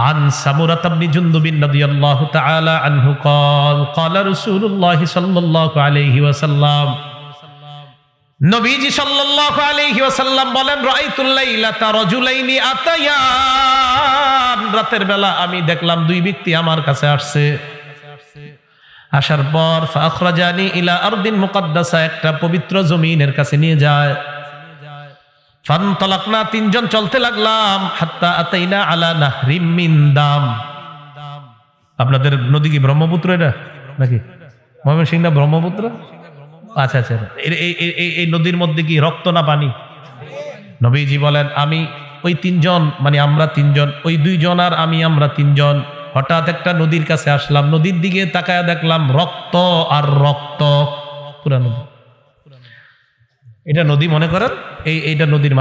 عن سمرة بن جندب رضي الله تعالى عنه قال قال رسول الله صلى الله عليه وسلم, নবীজি সাল্লাল্লাহু আলাইহি ওয়াসাল্লাম বলেন, রাআইতুল লাইলাতা রাজুলাইনি আতায়ান, রাতের বেলা আমি দেখলাম দুই ব্যক্তি আমার কাছে আসছে, আসার পর ফাখরাজানি ইলা আরদিন মুকদ্দাসা, একটা পবিত্র জমিনের কাছে নিয়ে যায়। ফানতালাকনা, তিনজন চলতে লাগলাম, হাত্তা আতাইনা আলা নাহরিম মিন দাম। আপনাদের নদী কি ব্রহ্মপুত্র এটা নাকি ময়মনসিংহ না ব্রহ্মপুত্র? আচ্ছা আচ্ছা, এই নদীর মধ্যে কি রক্ত না পানি? নবীজি বলেন, আমি ওই তিনজন, মানে আমরা তিনজন, ওই দুইজন আর আমি, আমরা তিনজন হঠাৎ একটা নদীর কাছে আসলাম, নদীর দিকে তাকায়া দেখলাম রক্ত আর রক্ত, পুরা নদী। এটা নদী মনে করেন, এইটা নদীর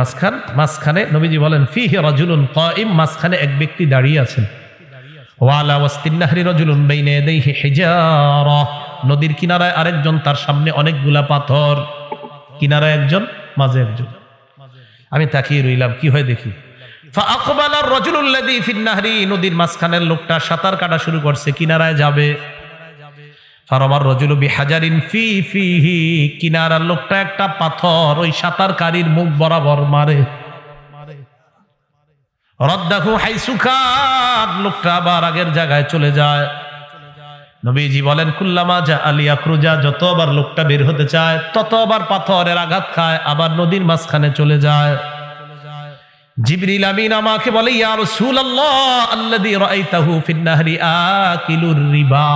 মাঝখানে নবীজি বলেন, ফিহি রাজুলুন কাইম, মাঝখানে এক ব্যক্তি দাঁড়িয়ে আছেন, ওয়ালা ওয়াসতিন নাহরি রাজুলুন বাইনা ইয়াদাইহি হিজারা, নদীর কিনারায় আরেকজন, তার সামনে অনেকগুলা পাথর, কিনারায় একজন, মাঝে একজন। আমি তাকিয়ে রইলাম, কি হয় দেখি, ফাআকবালা আর-রাজুলুল লাযী ফিন নাহরি, নদীর মাঝখানের লোকটা সাঁতার কাটা শুরু করছে, কিনারায় যাবে। ফারামার রাজুলু বিহাজারিন ফিহি, কিনারার লোকটা একটা পাথর ওই সাঁতারকারীর মুখ বরাবর মারে। রদ্দাহু হাইসু খান, লোকটা আবার আগের জায়গায় চলে যায়। নবীজি বলেন, কুল্লামা জা আলিয়াখরুজা, যতবার লোকটা বের হতে চায় ততবার পাথরের আঘাত খায়, আবার নদীর মাঝখানে চলে যায়। জিবরিল আমিন আমাকে বলে, ইয়া রাসূলুল্লাহ, আল্লাযী রাআইতাহু ফিন নাহরি আকিলুর রিবা,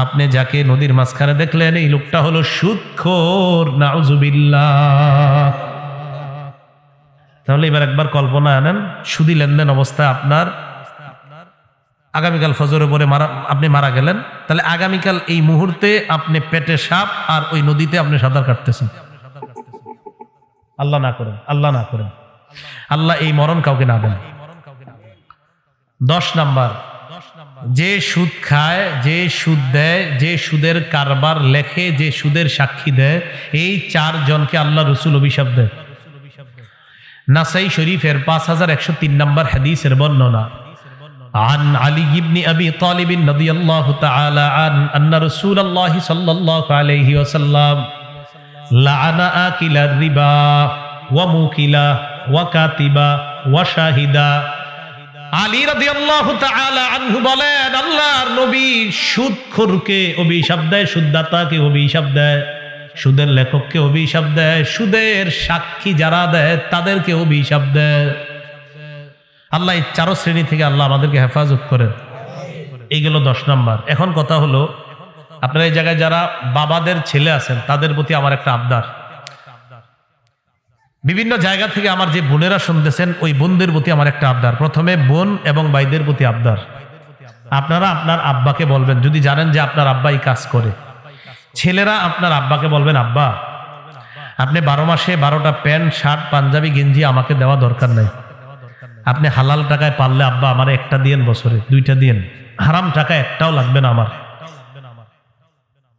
আপনি যাকে নদীর মাঝখানে দেখলেন এই লোকটা হলো সুদখোর, নাউযুবিল্লাহ। তাহলে এবার একবার কল্পনা আনেন, সুদি লেনদেন অবস্থায় আপনার আগামীকাল ফজরের পরে আপনি মারা গেলেন, তাহলে আগামীকাল এই মুহূর্তে আপনি পেটে সাপ আর ওই নদীতে আপনি সাঁতার কাটতেছেন। আল্লাহ না করেন, আল্লাহ না করেন, আল্লাহ এই মরণ কাউকে না দেন। 10 নাম্বার, যে সুদ খায়, যে সুদ দেয়, যে সুদের কারবার লেখে, যে সুদের সাক্ষী দেয়, এই 4 জনকে আল্লাহ রাসূল অভিশাপ দেয়। নাসাই শরীফের 5103 নম্বর হাদিসের বর্ণনা, عن علي بن أبي طالب رضي الله تعالى عنه أن رسول الله صلى الله عليه وسلم لعن آكل الربا وموكله وكاتبه وشاهده। আলী রাদিয়াল্লাহু তাআলা আনহু বলেন, আল্লাহর নবী সুদখোরকে অভিশাপ দেয়, সুদদাতাকে অভিশাপ দেয়, সুদের লেখককে অভিশাপ দেয়, সুদের সাক্ষী যারা দেয় তাদেরকে অভিশাপ দেয়। আল্লাহ এই 4 শ্রেণী থেকে আল্লাহ আমাদেরকে হেফাজত করেন। এইগুলো 10 নাম্বার। এখন কথা হলো, আপনারা এই জায়গায় যারা বাবাদের ছেলে আছেন তাদের প্রতি আমার একটা আবদার, বিভিন্ন জায়গা থেকে আমার যে বোনেরা শুনতেছেন ওই বোনদের প্রতি আমার একটা আবদার। প্রথমে বোন এবং ভাইদের প্রতি আবদার, আপনারা আপনার আব্বাকে বলবেন, যদি জানেন যে আপনার আব্বা এই কাজ করে, ছেলেরা আপনার আব্বাকে বলবেন, আব্বা আপনি 12 মাসে 12টা প্যান্ট শার্ট পাঞ্জাবি গেঞ্জি আমাকে দেওয়া দরকার নাই, আপনি হালাল টাকায় পারলে আব্বা আমার একটা দিয়েন, বছরে 2টা দিয়েন, হারাম টাকা একটাও লাগবে না আমার।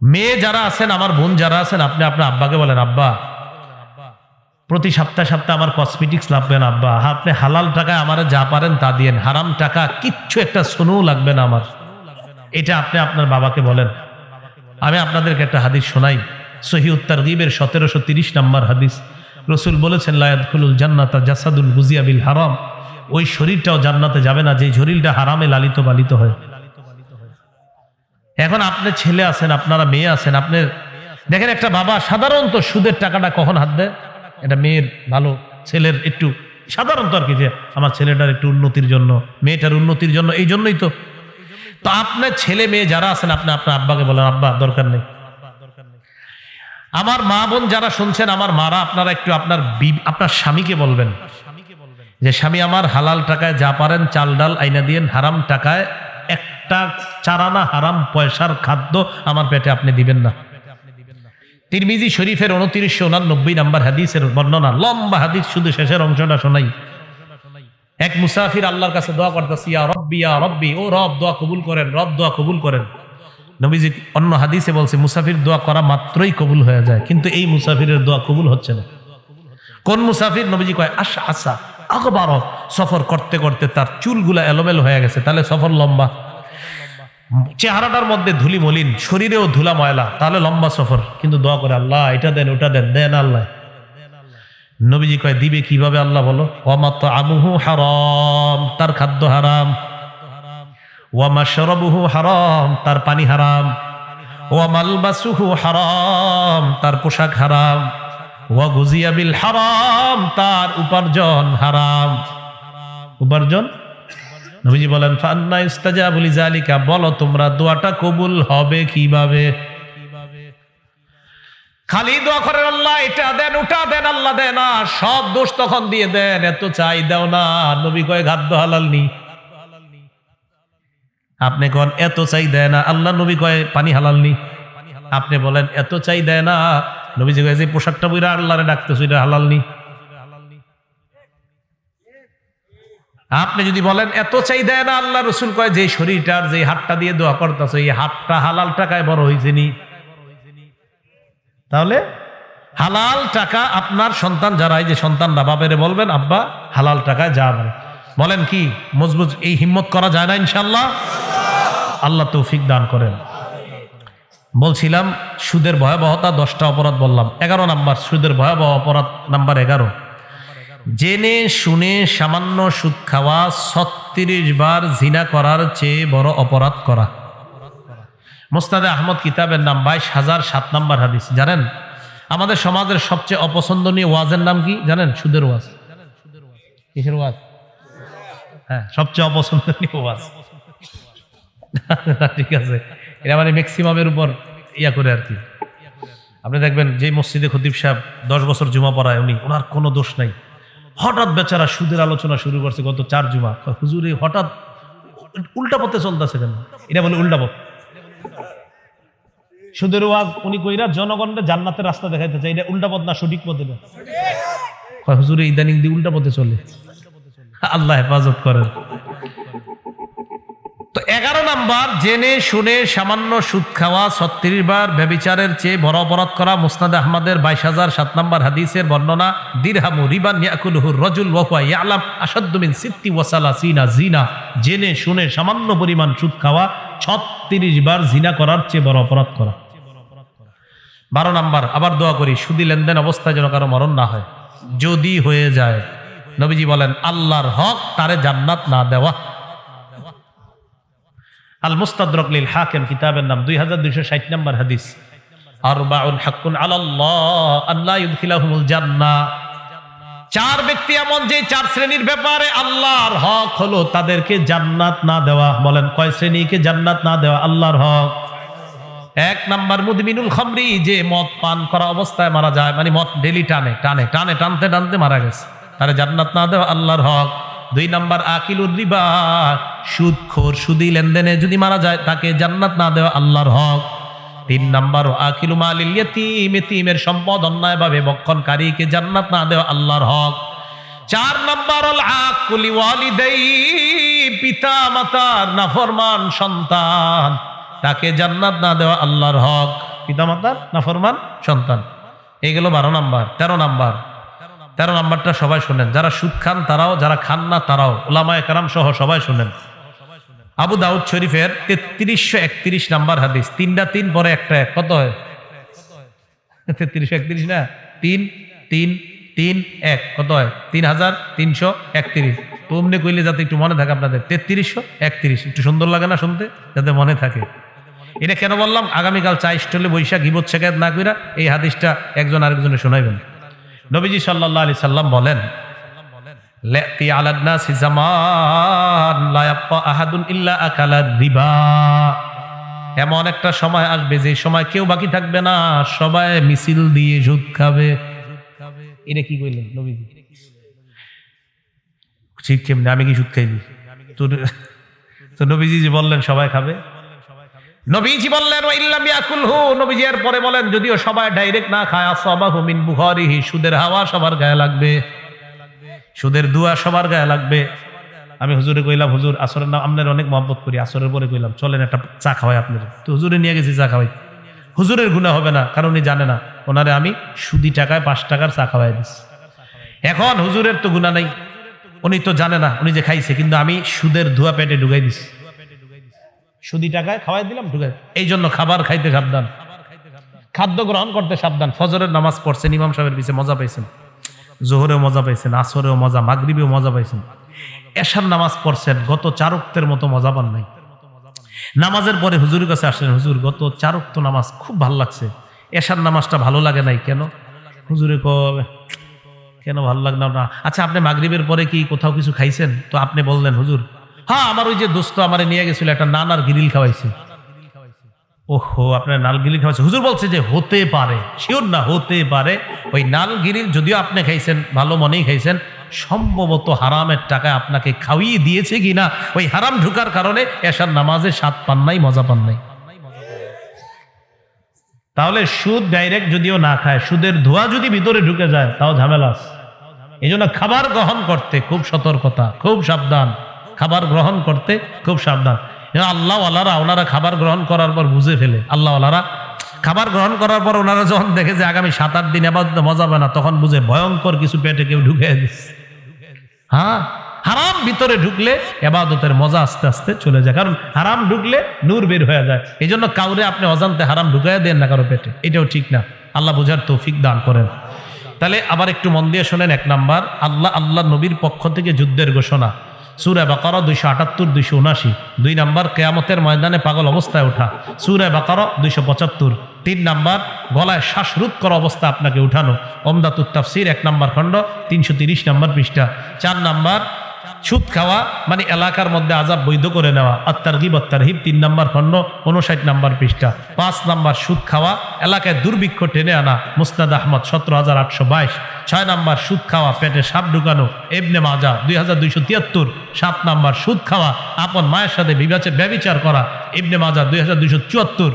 মেয়ে যারা আছেন, আমার বোন যারা আছেন, আপনি আপনার আব্বাকে বলেন, আব্বা প্রতি সপ্তাহে সপ্তাহে আমার কসমেটিক্স লাগবে না আব্বা, আপনি হালাল টাকায় আমার যা পারেন তা দিয়েন, হারাম টাকা কিচ্ছু একটা সোনাও লাগবে না আমার। এটা আপনি আপনার বাবাকে বলেন। আমি আপনাদেরকে একটা হাদিস শোনাই, সহিহ তারগীবের 1730 নম্বর হাদিস। রসুল বলেছেন, লা ইয়াদখুলুল জান্নাতা জাসাদুন গুজিয়া বিল হারাম। ওই শরীরটাও জান্নাতে যাবে না যে শরীরটা হারামে লালিত পালিত হয়। এখন আপনি ছেলে আছেন, আপনারা মেয়ে আছেন, আপনি দেখেন একটা বাবা সাধারণত সুদের টাকাটা কখন হাত দেয়? এটা মেয়ের ভালো, ছেলের একটু সাধারণত আর কি, যে আমার ছেলেটার একটু উন্নতির জন্য, মেয়েটার উন্নতির জন্য, এই জন্যই তো। তো আপনার ছেলে মেয়ে যারা আছেন, আপনি আপনার আব্বাকে বলেন, আব্বা দরকার নেই। আমার মা বোন যারা শুনছেন, আমার মারা, আপনারা একটু আপনার স্বামীকে বলবেন যে স্বামী আমার হালাল টাকায় যা পারেন চাল ডাল আইনা দিয়েন, হারাম টাকায় একটা চারানা হারাম পয়সার খাদ্য আমার পেটে আপনি দিবেন না। তিরমিজি শরীফের 2989 নম্বর হাদিসের বর্ণনা, লম্বা হাদিস, শুধু শেষের অংশটা শোনাই। এক মুসাফির আল্লাহর কাছে দোয়া করতেছে, ইয়া রব্বি ইয়া রব্বি, ও রব দোয়া কবুল করেন, রব দোয়া কবুল করেন। নবীজি অন্য হাদিসে বলছে মুসাফির দোয়া করা মাত্রই কবুল হয়ে যায়, কিন্তু এই মুসাফিরের দোয়া কবুল হচ্ছে না। কোন মুসাফির? নবীজি কয় আশা আশা আকবার, সফর করতে করতে তার চুলগুলা এলোমেলো হয়ে গেছে, তাহলে সফর লম্বা। চেহারাটার মধ্যে ধুলি মলিন, শরীরেও ধুলা ময়লা, তাহলে লম্বা সফর। কিন্তু দোয়া করে, আল্লাহ এটা দেন ওটা দেন, দেন আল্লাহ। নবীজি কয় দিবে কিভাবে আল্লাহ বলো? ওয়ামাতআমুহু হারাম, তার খাদ্য হারাম। ওয়ামাশরাবুহু হারাম, তার পানি হারাম। ওয়ামালবাসুহু হারাম, তার পোশাক হারাম। ওয়াগুজিয়া বিল হারাম, তার উপার্জন হারাম। উপার্জন, নবীজি বলেন ফান্না ইস্তাজাবু লিযালিকা, বলো তোমরা দোয়াটা কবুল হবে কিভাবে? খালি দোয়া করেন আল্লাহ এটা দেন ওটা দেন, আল্লাহ দেন না, সব দোষ তখন দিয়ে দেন, এত চাই দাও না। নবী কয় খাদ্য হালাল নি, আপনি কন এত চাই দেয় না, আল্লাহ নবী কয় পানি হালাল নি। আপনি বলেন এত চাই দেয় না, নবীজি কয় যে পোশাকটা বইরা আল্লাহরে ডাকতেছ এটা হালাল নি। আপনি যদি বলেন এত চাই দেয় না, আল্লাহ রসুল কয় যে শরীরটার যে হাতটা দিয়ে দোয়া করতেছ এই হাতটা হালাল টাকায় বড় হয়েছে নি। তাহলে হালাল টাকা আপনার সন্তান যারা, এই যে সন্তানরা বাবারে বলবেন আব্বা হালাল টাকায় যাবেন, বলেন কি মজবুত এই হিম্মত করা যায় না ইনশাআল্লাহ? আল্লাহ তৌফিক দান করেন। বলছিলাম সুদের ভয়াবহতা, 10টা অপরাধ বললাম। 11 নাম্বার সুদের ভয়াবহ অপরাধ নাম্বার 11, জেনে শুনে সামান্য সুদ খাওয়া 36 বার জিনা করার চেয়ে বড় অপরাধ করা। মুসনাদে আহমদ কিতাবের নাম 22,007 নম্বর হাদিস। জানেন আমাদের সমাজের সবচেয়ে অপছন্দনীয় ওয়াজের নাম কি জানেন? সুদের ওয়াজ। কিসের ওয়াজ? হ্যাঁ, সবচেয়ে অপছন্দনীয় ওয়াজ। ঠিক আছে, এটা মানে ম্যাক্সিমামের উপর ইয়া করে আর কি। আপনি দেখবেন যে মসজিদে খতিব সাহেব 10 বছর জুমা পড়ায়, ওনার কোনো দোষ নাই, হঠাৎ বেচারা সুদের আলোচনা শুরু করছে গত 4 জুমা। হুজুর হঠাৎ উল্টা পথে চলতেছে কেন? এটা বলে উল্টা পথ। সুদের ওয়াজ উনি কইরা জনগণের জান্নাতের রাস্তা দেখাইতে চাই, এটা উল্টা পথ না সঠিক পথে না। হুজুর ইদানিং দিয়ে উল্টা পথে চলে, আল্লাহ হেফাজত করেন। তো 11 নাম্বার জেনে শুনে সামান্য সুদ খাওয়া, 36 বার ব্যভিচারের চেয়ে বড় অপরাধ করা। মুসনাদ আহমদের 22,007 নম্বর হাদিসের বর্ণনা, দিরহামু রিবান ইয়াকুলুহু রাজুল ওয়া হুয়া ইয়ালাম আশাদ্দু মিন 36 জিনা, জেনে শুনে সামান্য পরিমাণ সুদ খাওয়া 36 বার জিনা করার চেয়ে বড় অপরাধ করা। 12 নাম্বার আবার দোয়া করি সুদি লেনদেন অবস্থায় যেন কারো মরণ না হয়, যদি হয়ে যায় নবীজি বলেন আল্লাহর হক তারে জান্নাত না দেওয়া। আল মুস্তাদরাক লিল হাকিম কিতাবের নাম 2260 নম্বর হাদিস, আরবাউন হাক্কুন আলাল্লাহ আল্লাহ ইউদখিলাহুমুল জান্নাহ। 4 ব্যক্তি এমন যে 4 শ্রেণীর ব্যাপারে আল্লাহর হক হলো তাদেরকে জান্নাত না দেওয়া। বলেন কয় শ্রেণীকে জান্নাত না দেওয়া? আল্লাহর হক। 1 নাম্বার মুদমিনুল খামরি, যে মদ পান করা অবস্থায় মারা যায়, মানে মদ ডেলি টানতে টানতে মারা গেছে, তারে জান্নাত না দেওয়া আল্লাহর হক। 2 নাম্বার আকিলুর রিবা, সুদখোর সুদি লেনদেনে যদি মারা যায় তাকে জান্নাত না দেওয়া আল্লাহর হক। 3 নাম্বার আকিলু মালিল ইয়াতীম, এতিমের সম্পদ অন্যায়ভাবে ভক্ষণকারীকে জান্নাত না দেওয়া আল্লাহর হক। 4 নাম্বার আল আকুলি ওয়ালিদাই, পিতা মাতার নাফরমান সন্তান, তাকে জান্নাত না দেওয়া আল্লাহর হক। পিতা মাতার নাফরমান সন্তান। এই গেল 12 নাম্বার। 13 নাম্বার 13 নাম্বারটা সবাই শুনেন, যারা সুদ খান তারাও, যারা খান না তারাও, উলামায়ে কেরাম সহ সবাই শুনেন। আবু দাউদ শরীফের 3331 নাম্বার হাদিস, 3টা 3 পরে একটা 1, কত হয়? 3331 না, 3 3 3 1 কত হয়? 3331। তো অমনি কইলে যাতে একটু মনে থাকে আপনাদের, 3331 একটু সুন্দর লাগে না শুনতে, যাতে মনে থাকে। এটা কেন বললাম? আগামীকাল চা স্টলে বৈশাখ গিবত শেখায়ত না কইরা এই হাদিসটা একজন আরেকজনে শোনাইবেন। নবীজি সাল্লাল্লাহু আলাইহি সাল্লাম বলেন, লাতি আলান নাসি জামান লা ইয়াবকা আহাদুন ইল্লা আকালা রিবা। এমন একটা সময় আসবে যে সময় কেউ বাকি থাকবে না, সবাই মিছিল দিয়ে সুদ খাবে। এটা কি কইলেন নবীজি? ঠিক কেমনে? আমি কি সুদ খাইনি? তো নবীজি যে বললেন সবাই খাবে, নবীজি বললেন ওয়া ইল্লাম ইয়াকুলহু, নবীজি এর পরে বলেন যদিও সবাই ডাইরেক্ট না খায়, আসাবাহু মিন বুখারিহি, সুদের হাওয়া সবার গায়ে লাগবে, সুদের দুয়া সবার গায়ে লাগবে। আমি হুজুরে কইলাম, হুজুর আসরের নাম আপনার অনেক মহব্বত করি, আসরের পরে কইলাম চলেন একটা চা খাওয়াই আপনার। তো হুজুরে নিয়ে গেছি চা খাওয়াই। হুজুরের গুনাহ হবে না, কারণ উনি জানে না, ওনারে আমি সুদি টাকায় 5 টাকার চা খাওয়াই দিচ্ছি। এখন হুজুরের তো গুনাহ নাই, উনি তো জানে না উনি যে খাইছে, কিন্তু আমি সুদের ধোয়া পেটে ঢুকাই দিছি, সুদি টাকায় খাওয়াই দিলাম, ঢুকাই। এই জন্য খাবার খাইতে সাবধান, খাদ্য গ্রহণ করতে সাবধান। ফজরের নামাজ পড়ছেন, ইমাম সাহেবের পিছে মজা পাইছেন, জোহরেও মজা পাইছেন, আসরেও মজা, মাগরিবেও মজা পাইছেন, এশার নামাজ পড়ছেন, গত 4 ওয়াক্তের মতো মজা পান নাই। নামাজের পরে হুজুরের কাছে আসলেন, হুজুর গত 4 ওয়াক্ত নামাজ খুব ভালো লাগছে, এশার নামাজটা ভালো লাগে নাই কেন? হুজুরে কবে কেন ভালো লাগলো না? আচ্ছা আপনি মাগরিবের পরে কি কোথাও কিছু খাইছেন? তো আপনি বললেন, হুজুর হ্যাঁ আমার ওই যে দোস্ত আমারে নিয়ে গেছিল, একটা নান আর গিরিল খাওয়াইছে। ওহো, আপনার নাল গিরিল খাওয়াইছে? হুজুর বলছে যে হতে পারে, শিওর না, হতে পারে ওই নাল গিরিল যদিও আপনি খাইছেন, ভালো মনেই খাইছেন, সম্ভবত হারামের টাকায় আপনাকে খাওয়িয়ে দিয়েছে কিনা, ওই হারাম ঢুকার কারণে এশার নামাজে স্বাদ পান নাই, মজা পান নাই। তাহলে সুদ ডাইরেক্ট যদিও না খায়, সুদের ধোয়া যদি ভিতরে ঢুকে যায় তাও ঝামেলা আছে। এই জন্য খাবার গ্রহণ করতে খুব সতর্কতা, খুব সাবধান, খাবার গ্রহণ করতে খুব সাবধান। আল্লাহ ওয়ালারা ওনারা খাবার গ্রহণ করার পর বুঝে ফেলে, আল্লাহ ওয়ালারা খাবার গ্রহণ করার পর ওনারা যখন দেখে যে আগামী 7-8 দিন আবাদতে মজা পাবে না, তখন বুঝে ভয়ঙ্কর কিছু পেটে কেউ ঢুকে দিচ্ছে। হ্যাঁ, হারাম ভিতরে ঢুকলে এবাদতের মজা আস্তে আস্তে চলে যায়, কারণ হারাম ঢুকলে নূর বের হয়ে যায়। এই জন্য কাউরে আপনি অজান্তে হারাম ঢুকাইয়া দেন না কারো পেটে, এটাও ঠিক না। আল্লাহ বোঝার তৌফিক দান করেন। তাহলে আবার একটু মন দিয়ে শোনেন। 1 নাম্বার, আল্লাহ নবীর পক্ষ থেকে যুদ্ধের ঘোষণা, সূরা বাকারা 278 279। 2 নাম্বার, কিয়ামতের ময়দানে পাগল অবস্থায় ওঠা, সূরা বাকারা 275। 3 নাম্বার, গলায় শ্বাসরোধ করা অবস্থা আপনাকে উঠানো, ওমদাতুত তাফসীর 1 নাম্বার খণ্ড 330 নাম্বার পৃষ্ঠা। 4 নাম্বার, সুদ খাওয়া মানে এলাকার মধ্যে আযাব বৈধ করে নেওয়া, আত-তারগীব ওয়াত-তারহীব 3 নাম্বার খণ্ড 59 নাম্বার পৃষ্ঠা। 5 নাম্বার, সুদ খাওয়া এলাকায় দুর্ভিক্ষ টেনে আনা, মুসনাদ আহমদ 17822। 6 নাম্বার, সুদ খাওয়া পেটে সাপ ঢুকানো, ইবনে মাজাহ 2273। 7 নাম্বার, সুদ খাওয়া আপন মায়ের সাথে ব্যভিচার করা, ইবনে মাজাহ 2274।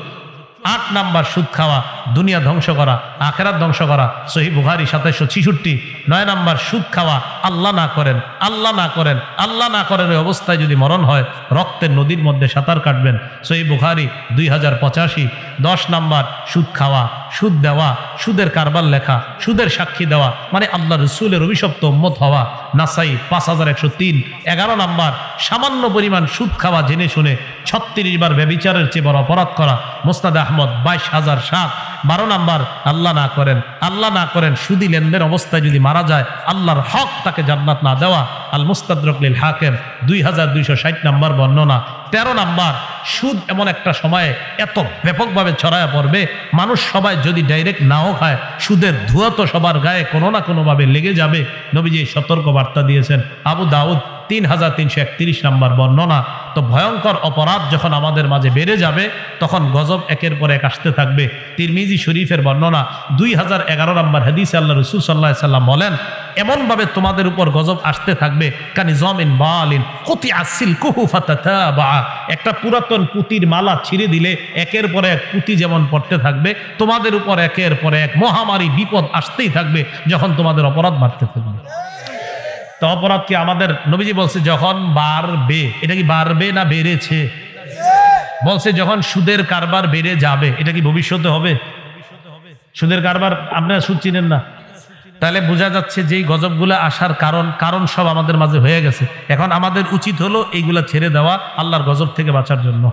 8 নাম্বার, সুদ খাওয়া দুনিয়া ধ্বংস করা, আখিরাত ধ্বংস করা, সহিহ বুখারী 2766। 9 নাম্বার, সুদ খাওয়া আল্লাহ না করেন, আল্লাহ না করেন, আল্লাহ না করেন এই অবস্থায় যদি মরণ হয় রক্তের নদীর মধ্যে সাঁতার কাটবেন, সহিহ বুখারী 2085। 10 নাম্বার, সুদ খাওয়া, সুদ দেওয়া, সুদের কারবার লেখা, সুদের সাক্ষী দেওয়া মানে আল্লাহ রাসূলের অভিশপ্ত উম্মত হওয়া, নাসাই 5103। 11 নাম্বার, সামান্য পরিমাণ সুদ খাওয়া জেনে শুনে 36 বার ব্যভিচারের চেয়ে বড় অপরাধ করা, মুসনাদ আহমদ 22007। 12 নাম্বার, আল্লাহ না করেন, আল্লাহ না করেন সুদি লেনদেন অবস্থায় যদি মারা যায় আল্লাহর হক তাকে জান্নাত না দেওয়া, আল মুস্তাদরাক লিল হাকিম 2260 নাম্বার বর্ণনা। 13 নাম্বার, সুদ এমন একটা সময়ে এত ব্যাপকভাবে ছড়ায় পড়বে, মানুষ সবাই যদি ডাইরেক্ট নাও খায়, সুদের ধোঁয়া তো সবার গায়ে কোনো না কোনোভাবে লেগে যাবে। নবীজি সতর্ক বার্তা দিয়েছেন, আবু দাউদ 3331 নাম্বার বর্ণনা। তো ভয়ঙ্কর অপরাধ যখন আমাদের মাঝে বেড়ে যাবে তখন গজব একের পর এক আসতে থাকবে। তিরমিজি শরীফের বর্ণনা 2011 নাম্বার হাদিসে আল্লাহ রাসূল সাল্লাল্লাহু আলাইহি সাল্লাম বলেন, এমনভাবে তোমাদের উপর গজব আসতে থাকবে কানিজামিন বালিন কতি আসিল কুহু ফাতাতাবা, একটা পুরাতন পুতির মালা ছিঁড়ে দিলে একের পর এক পুঁতি যেমন পড়তে থাকবে, তোমাদের উপর একের পর এক মহামারী বিপদ আসতেই থাকবে যখন তোমাদের অপরাধ বাড়তে থাকবে। তো অপরাধ কি আমাদের নবীজি বলছে যখন বাড়বে, এটা কি বাড়বে না বেড়েছে? বলছে যখন সুদের কারবার বেড়ে যাবে, এটা কি ভবিষ্যতে হবে? সুদের কারবার, আপনারা সুদ চিনেন না, তাহলে বোঝা যাচ্ছে যে এই গজবগুলো আসার কারণ সব আমাদের মাঝে হয়ে গেছে। এখন আমাদের উচিত হলো এইগুলা ছেড়ে দেওয়া আল্লাহর গজব থেকে বাঁচার জন্য।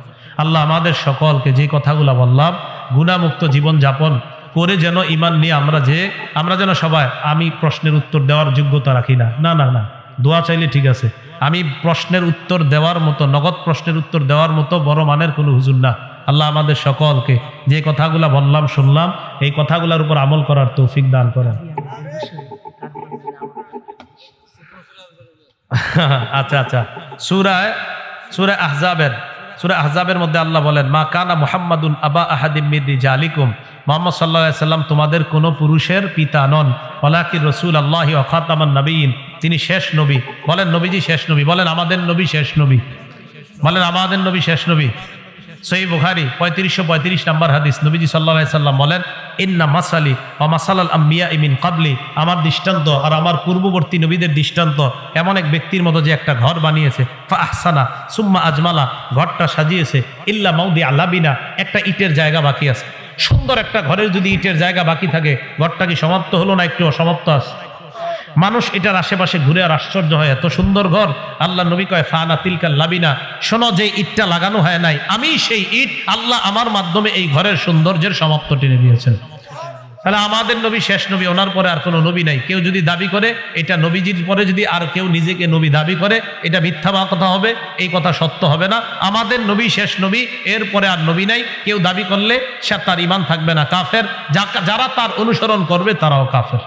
আল্লাহ আমাদের সকলকে যে কথাগুলো বললাম গুনাহমুক্ত জীবন যাপন করে যেন ঈমান নিয়ে আমরা যেন সবাই, আমি প্রশ্নের উত্তর দেওয়ার যোগ্যতা রাখি না, না না না, দোয়া চাইলে ঠিক আছে, আমি প্রশ্নের উত্তর দেওয়ার মতো, নগদ প্রশ্নের উত্তর দেওয়ার মতো বড় মানের কোনো হুজুর না। আল্লাহ আমাদের সকলকে যে কথাগুলো বললাম শুনলাম এই কথাগুলোর উপর আমল করার তৌফিক দান করেন। আচ্ছা আচ্ছা, সূরা আহজাবের মধ্যে আল্লাহ বলেন, মা কানা মুহাম্মাদুন আবা আহাদিম মির রিজালিকুম, মুহাম্মদ সাল্লাল্লাহু আলাইহি সাল্লাম তোমাদের কোনো পুরুষের পিতা নন, ওয়ালাকিন রাসূলুল্লাহি ওয়া খাতামান নবিয়্যিন, তিনি শেষ নবী। বলেন নবীজি শেষ নবী, বলেন আমাদের নবী শেষ নবী, বলেন আমাদের নবী শেষ নবী। সহিহ বুখারী 3535 নম্বর হাদিস, নবীজি সাল্লাল্লাহু আলাইহি সাল্লাম বলেন, ইন্না মাসালি ওয়া মাসালাল আম্বিয়া মিন ক্বাবলি, আমার দৃষ্টান্ত আর আমার পূর্ববর্তী নবীদের দৃষ্টান্ত এমন এক ব্যক্তির মতো যে একটা ঘর বানিয়েছে, ফা আহসানা সুম্মা আজমালা, ঘরটা সাজিয়েছে, ইল্লা মাউদিআ লাবিনা, একটা ইটের জায়গা বাকি আছে। সুন্দর একটা ঘরের যদি ইটের জায়গা বাকি থাকে, ঘরটা কি সমাপ্ত হলো না একটু অসমাপ্ত আছে? মানুষ এটার আশেপাশে ঘুরে আর আশ্চর্য হয়, এত সুন্দর ঘর। আল্লাহ নবী কয়, ফানা তিলকাল লাবিনা, শোনো যে ইটটা লাগানো হয় নাই, আমি সেই ইট, আল্লাহ আমার মাধ্যমে এই ঘরের সৌন্দর্যের সমাপ্ত টেনে দিয়েছেন। তাহলে আমাদের নবী শেষ নবী, ওনার পরে আর কোনো নবী নাই। কেউ যদি দাবি করে এটা নবীজির পরে যদি আর কেউ নিজেকে নবী দাবি করে, এটা মিথ্যা কথা হবে, এই কথা সত্য হবে না। আমাদের নবী শেষ নবী, এর পরে আর নবী নাই। কেউ দাবি করলে সে তার ঈমান থাকবে না, কাফের। যারা তার অনুসরণ করবে তারাও কাফের।